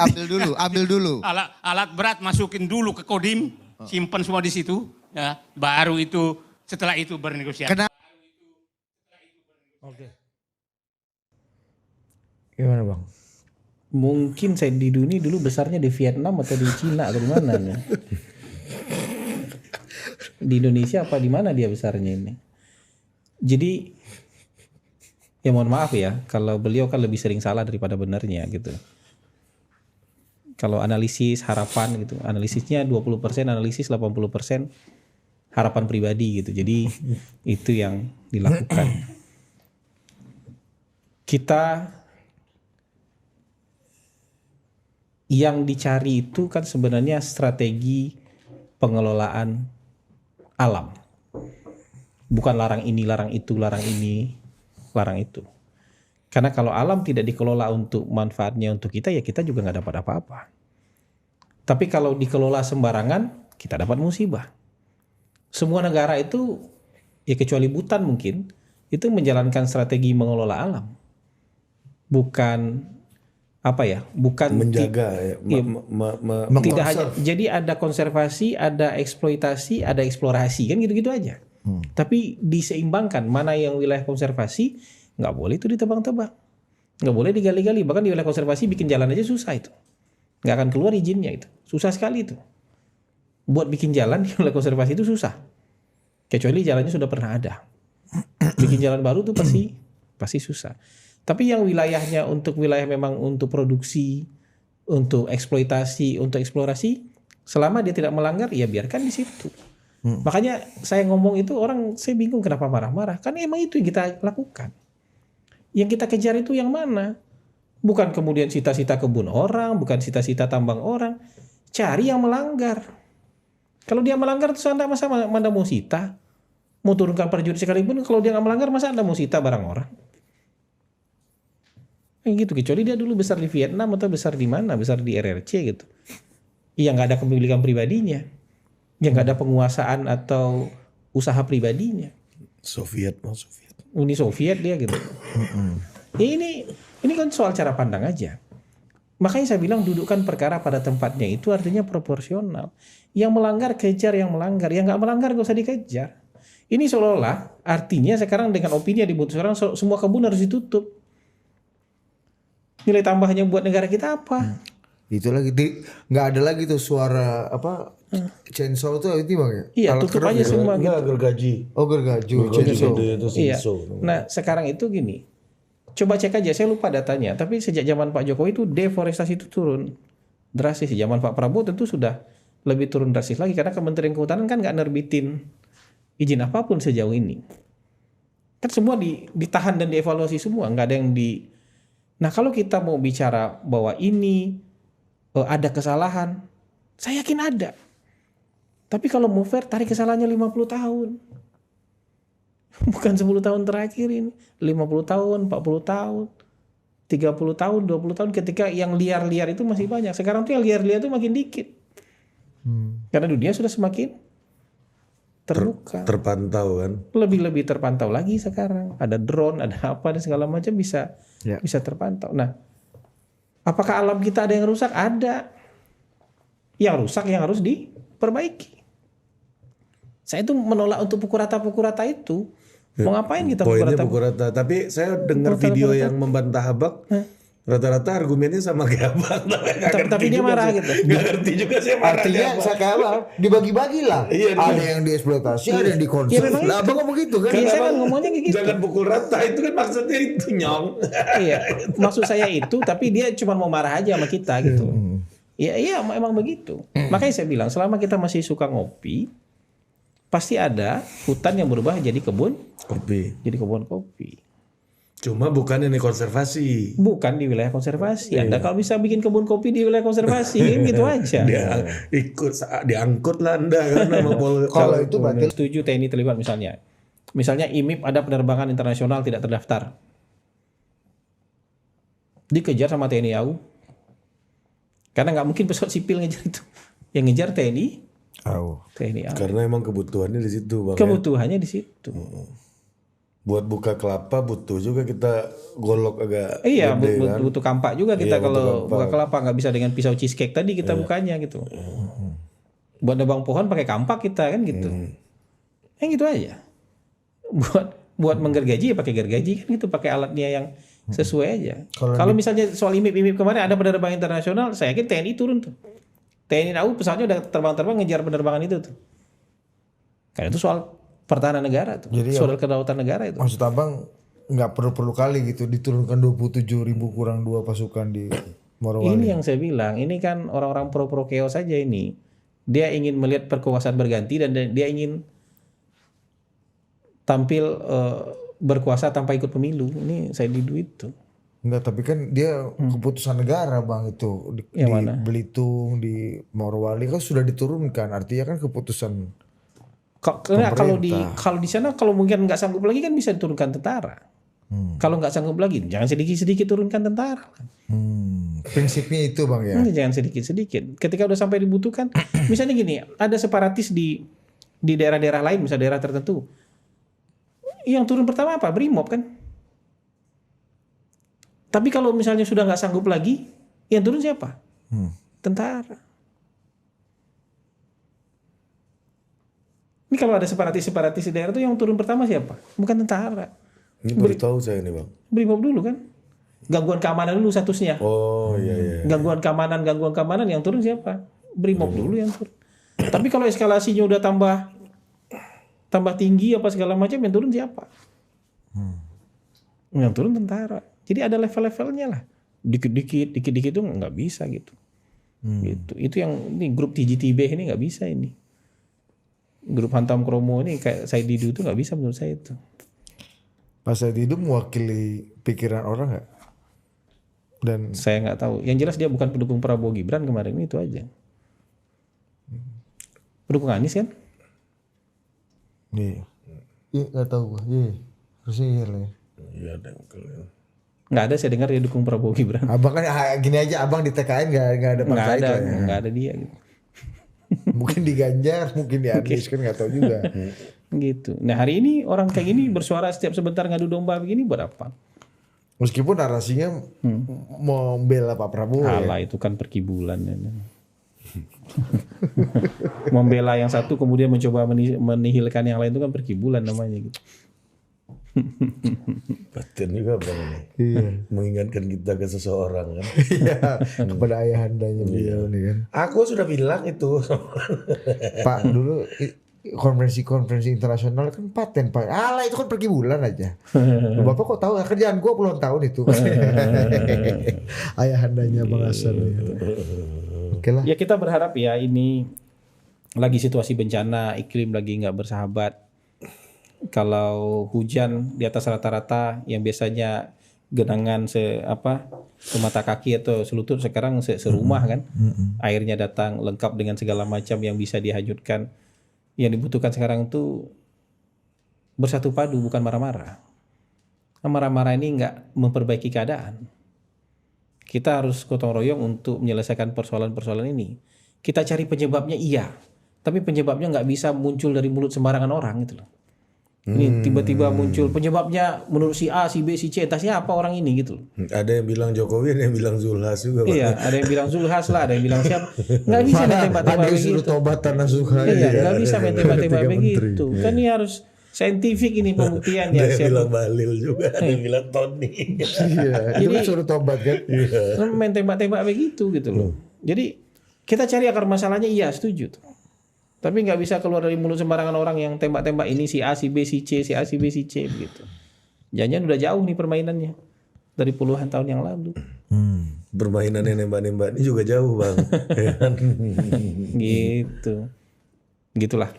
ambil dulu. Alat berat masukin dulu ke Kodim, simpan semua di situ, ya, baru itu setelah itu bernegosiasi. Oke. Gimana Bang? Mungkin Said Didu ini dulu besarnya di Vietnam atau di Cina atau di mana nih? Di Indonesia apa di mana dia besarnya ini? Jadi ya mohon maaf ya, kalau beliau kan lebih sering salah daripada benarnya gitu. Kalau analisis harapan gitu, analisisnya 20%, analisis 80% harapan pribadi gitu. Jadi itu yang dilakukan. Kita yang dicari itu kan sebenarnya strategi pengelolaan alam. Bukan larang ini, larang itu, larang ini, larang itu. Karena kalau alam tidak dikelola untuk manfaatnya untuk kita, ya kita juga nggak dapat apa-apa. Tapi kalau dikelola sembarangan, kita dapat musibah. Semua negara itu, ya kecuali Bhutan mungkin, itu menjalankan strategi mengelola alam. Bukan menjaga tidak hanya, jadi ada konservasi, ada eksploitasi, ada eksplorasi, kan gitu-gitu aja. Tapi diseimbangkan, mana yang wilayah konservasi nggak boleh itu ditebang-tebang, nggak boleh digali-gali. Bahkan di wilayah konservasi bikin jalan aja susah itu, nggak akan keluar izinnya, itu susah sekali itu. Buat bikin jalan di wilayah konservasi itu susah, kecuali jalannya sudah pernah ada. Bikin jalan baru tuh pasti susah. Tapi yang wilayahnya untuk wilayah memang untuk produksi, untuk eksploitasi, untuk eksplorasi, selama dia tidak melanggar, ya biarkan di situ. Makanya saya ngomong itu saya bingung kenapa marah-marah. Kan emang itu yang kita lakukan. Yang kita kejar itu yang mana? Bukan kemudian cita-cita kebun orang, bukan cita-cita tambang orang. Cari yang melanggar. Kalau dia melanggar terus Anda mau sita? Mau turunkan prajurit sekalipun, kalau dia nggak melanggar masa Anda mau sita barang orang? Gitu, kecuali dia dulu besar di Vietnam atau besar di mana, besar di RRC gitu. Yang nggak ada kepemilikan pribadinya, yang nggak ada penguasaan atau usaha pribadinya. Uni Soviet dia gitu. Ini kan soal cara pandang aja. Makanya saya bilang dudukkan perkara pada tempatnya itu artinya proporsional. Yang melanggar kejar yang melanggar, yang nggak melanggar gak usah dikejar. Ini seolah-olah artinya sekarang dengan opini yang dibutuhkan orang semua kebun harus ditutup. Nilai tambahnya buat negara kita apa? Itu lagi nggak ada lagi tuh suara chainsaw tuh itu Bang ya? Iya, tutup aja semua gitu. Gergaji. Oh, gergaji. Itu Iya. Nah, sekarang itu gini. Coba cek aja, saya lupa datanya, tapi sejak zaman Pak Jokowi itu deforestasi itu turun drastis. Zaman Pak Prabowo tentu sudah lebih turun drastis lagi karena Kementerian Kehutanan kan nggak nerbitin izin apapun sejauh ini. Kan semua ditahan dan dievaluasi semua, nggak ada yang Nah, kalau kita mau bicara bahwa ini ada kesalahan, saya yakin ada. Tapi kalau mau fair, tarik kesalahannya 50 tahun. Bukan 10 tahun terakhir ini, 50 tahun, 40 tahun, 30 tahun, 20 tahun ketika yang liar-liar itu masih banyak. Sekarang tuh yang liar-liar itu makin dikit. Karena dunia sudah semakin terbuka. Terpantau kan. Lebih-lebih terpantau lagi sekarang. Ada drone, ada apa dan segala macam bisa terpantau. Nah, apakah alam kita ada yang rusak? Ada. Yang rusak yang harus diperbaiki. Saya itu menolak untuk pukul rata itu. Mau ngapain kita Poinnya pukul pukul rata. Tapi saya dengar video yang membantah Abang. Rata-rata argumennya sama kayak Abang. Tapi dia marah gitu. Gak ngerti juga saya marah. Artinya saya kayak Abang, dibagi-bagi lah. Iya, ada yang dieksploitasi, ada yang dikonsumsi. Iya, memang Lah Abang ngomong gitu kan? Iya, saya kan ngomongnya kayak gitu. Jangan pukul rata, itu kan maksudnya itu nyong. Iya, maksud saya itu, tapi dia cuma mau marah aja sama kita gitu. Iya, emang begitu. Makanya saya bilang, selama kita masih suka ngopi, pasti ada hutan yang berubah jadi kebun Kopi. Jadi kebun kopi. Cuma bukan ini konservasi. Bukan di wilayah konservasi. Anda kalau bisa bikin kebun kopi di wilayah konservasi kan gitu aja. Dia ikut diangkut lah Anda kan sama Kalau itu berarti Setuju TNI terlibat misalnya. Misalnya IMIP ada penerbangan internasional tidak terdaftar. Dikejar sama TNI AU. Karena nggak mungkin pesawat sipil ngejar itu. Yang ngejar TNI TNI AU. Karena emang kebutuhannya di situ Bang. Kebutuhannya di situ. Buat buka kelapa butuh juga kita golok agak Iya, gede, kan? butuh kampak juga kita Iya, butuh kalau kampak. buka kelapa nggak bisa dengan pisau cheesecake tadi kita bukanya gitu. Buat nebang pohon pakai kampak kita kan gitu. Gitu aja. Buat menggergaji ya pakai gergaji kan gitu, pakai alatnya yang sesuai aja. Kalau misalnya soal IMIP kemarin ada penerbangan internasional, saya yakin TNI turun tuh. TNI AU pesawatnya udah terbang ngejar penerbangan itu tuh. Karena itu soal pertahanan negara tuh. Jadi soal kedaulatan negara itu. maksud Abang nggak perlu kali gitu diturunkan 27.000 kurang 2 pasukan di Morowali. Ini yang saya bilang, ini kan orang-orang pro chaos saja ini. Dia ingin melihat perkuasaan berganti dan dia ingin tampil berkuasa tanpa ikut pemilu. Ini saya didu itu. Enggak, tapi kan dia keputusan negara Bang itu di mana? Belitung, di Morowali kan sudah diturunkan. Artinya kan keputusan Karena kalau di sana kalau mungkin nggak sanggup lagi kan bisa diturunkan tentara. Kalau nggak sanggup lagi jangan sedikit-sedikit turunkan tentara. prinsipnya itu Bang ya. Jangan sedikit-sedikit. Ketika udah sampai dibutuhkan, misalnya gini, ada separatis di daerah-daerah lain, misalnya daerah tertentu. Yang turun pertama apa? Brimob kan. Tapi kalau misalnya sudah nggak sanggup lagi, yang turun siapa? Tentara. Ini kalau ada separatis di daerah itu yang turun pertama siapa? Bukan tentara. Ini baru tahu saya ini Bang. Brimob dulu kan. Gangguan keamanan dulu statusnya. Oh iya. Gangguan keamanan yang turun siapa? Brimob dulu yang turun. Tapi kalau eskalasinya udah tambah tinggi apa segala macam, yang turun siapa? Yang turun tentara. Jadi ada level-levelnya lah. Dikit-dikit itu nggak bisa gitu. Gitu. Itu yang ini grup TGTB ini nggak bisa ini. Grup Hantam Kromo ini kayak Said Didu itu nggak bisa menurut saya itu. Mas Said Didu mewakili pikiran orang nggak? Dan Saya nggak tahu. Yang jelas dia bukan pendukung Prabowo Gibran kemarin, itu aja. Pendukung Anies kan? iya nggak tahu gua. Harusnya iya lah ya. Iya dengkel. Nggak ada, saya dengar dia dukung Prabowo Gibran. Abang kan gini aja, Abang di TKN nggak ada partai itu ya. Nggak ada dia gitu. Mungkin di Ganjar, mungkin di Anies kan nggak tahu juga. Gitu. Nah hari ini orang kayak gini bersuara setiap sebentar ngadu domba begini buat apa? Meskipun narasinya membela Pak Prabowo. Alah itu kan perkibulan. Membela yang satu kemudian mencoba menihilkan yang lain itu kan perkibulan namanya gitu. Batin juga Bang ini. Iya. Mengingatkan kita ke seseorang kan. Iya, kepada ayahandanya beliau nih kan. Aku sudah bilang itu. Pak dulu konferensi internasional kan paten Pak. Alah itu kan pergi bulan aja. Bapak kok tahu? Kerjaan gua puluhan tahun itu. Ayahandanya Bang Hasan. Oke lah. Ya kita berharap ya ini lagi situasi bencana, iklim lagi nggak bersahabat. Kalau hujan di atas rata-rata yang biasanya genangan semata kaki atau selutut, sekarang serumah kan. Airnya datang lengkap dengan segala macam yang bisa dihanyutkan. Yang dibutuhkan sekarang tuh bersatu padu, bukan marah-marah. Marah-marah ini nggak memperbaiki keadaan. Kita harus gotong royong untuk menyelesaikan persoalan-persoalan ini. Kita cari penyebabnya iya, tapi penyebabnya nggak bisa muncul dari mulut sembarangan orang gitu loh. Ini tiba-tiba muncul penyebabnya menurut si A, si B, si C, entah siapa orang ini gitu loh. Ada yang bilang Jokowi, ada yang bilang Zulhas juga. Pak. Iya, ada yang bilang Zulhas lah, ada yang bilang siapa. Nggak bisa main tembak-tembak Ada suruh begitu. tobat tanah suka. Iya, nggak bisa main tembak-tembak begitu. Kan ini harus saintifik ini pembuktiannya. Ada yang Siapa? bilang Bahlil juga, ada yang bilang Tony. Iya, itu kan suruh tobat kan. Main tembak-tembak begitu gitu loh. Jadi kita cari akar masalahnya, iya setuju tuh. Tapi nggak bisa keluar dari mulut sembarangan orang yang tembak-tembak ini si A, si B, si C, si A, si B, si C begitu. Jangan udah jauh nih permainannya dari puluhan tahun yang lalu. Permainan yang nembak-nembak ini juga jauh bang. Ya kan? Gitu. Gitulah.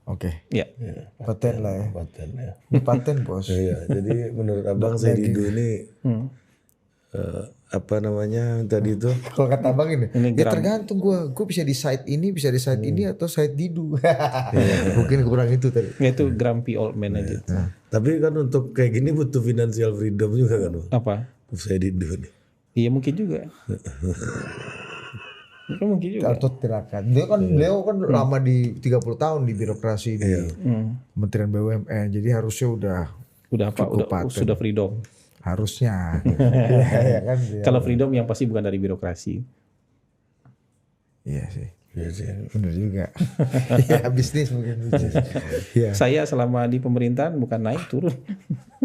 Oke. Ya. Paten lah ya. Paten ya. Ini paten bos. Iya, jadi menurut abang saya Didu ini apa namanya tadi itu? Kalau kata abang ini ya gram. tergantung gue bisa di site ini, bisa di site ini atau site Didu. Mungkin kurang itu tadi. Ya, itu grumpy old man aja. Tapi kan untuk kayak gini butuh financial freedom juga kan bang? Apa? Saya Didu nih. Iya mungkin juga. Mungkin juga. Atau tirakat. Dia kan beliau kan lama di 30 tahun di birokrasi di Kementerian BUMN. Jadi harusnya udah Udah apa? cukup Udah paten. sudah freedom. Harusnya. Ya kan. Kalau freedom yang pasti bukan dari birokrasi. Iya sih. Iya sih. Bener juga. Ya bisnis mungkin bisnis. Iya. Saya selama di pemerintahan bukan naik turun.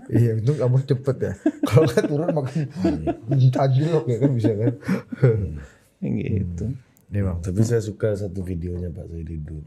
Iya itu kamu cepet ya. Kalau nggak turun makin anjlok ya kan bisa kan. Gitu. Iya bang. Tapi saya suka satu videonya Pak Said Didu.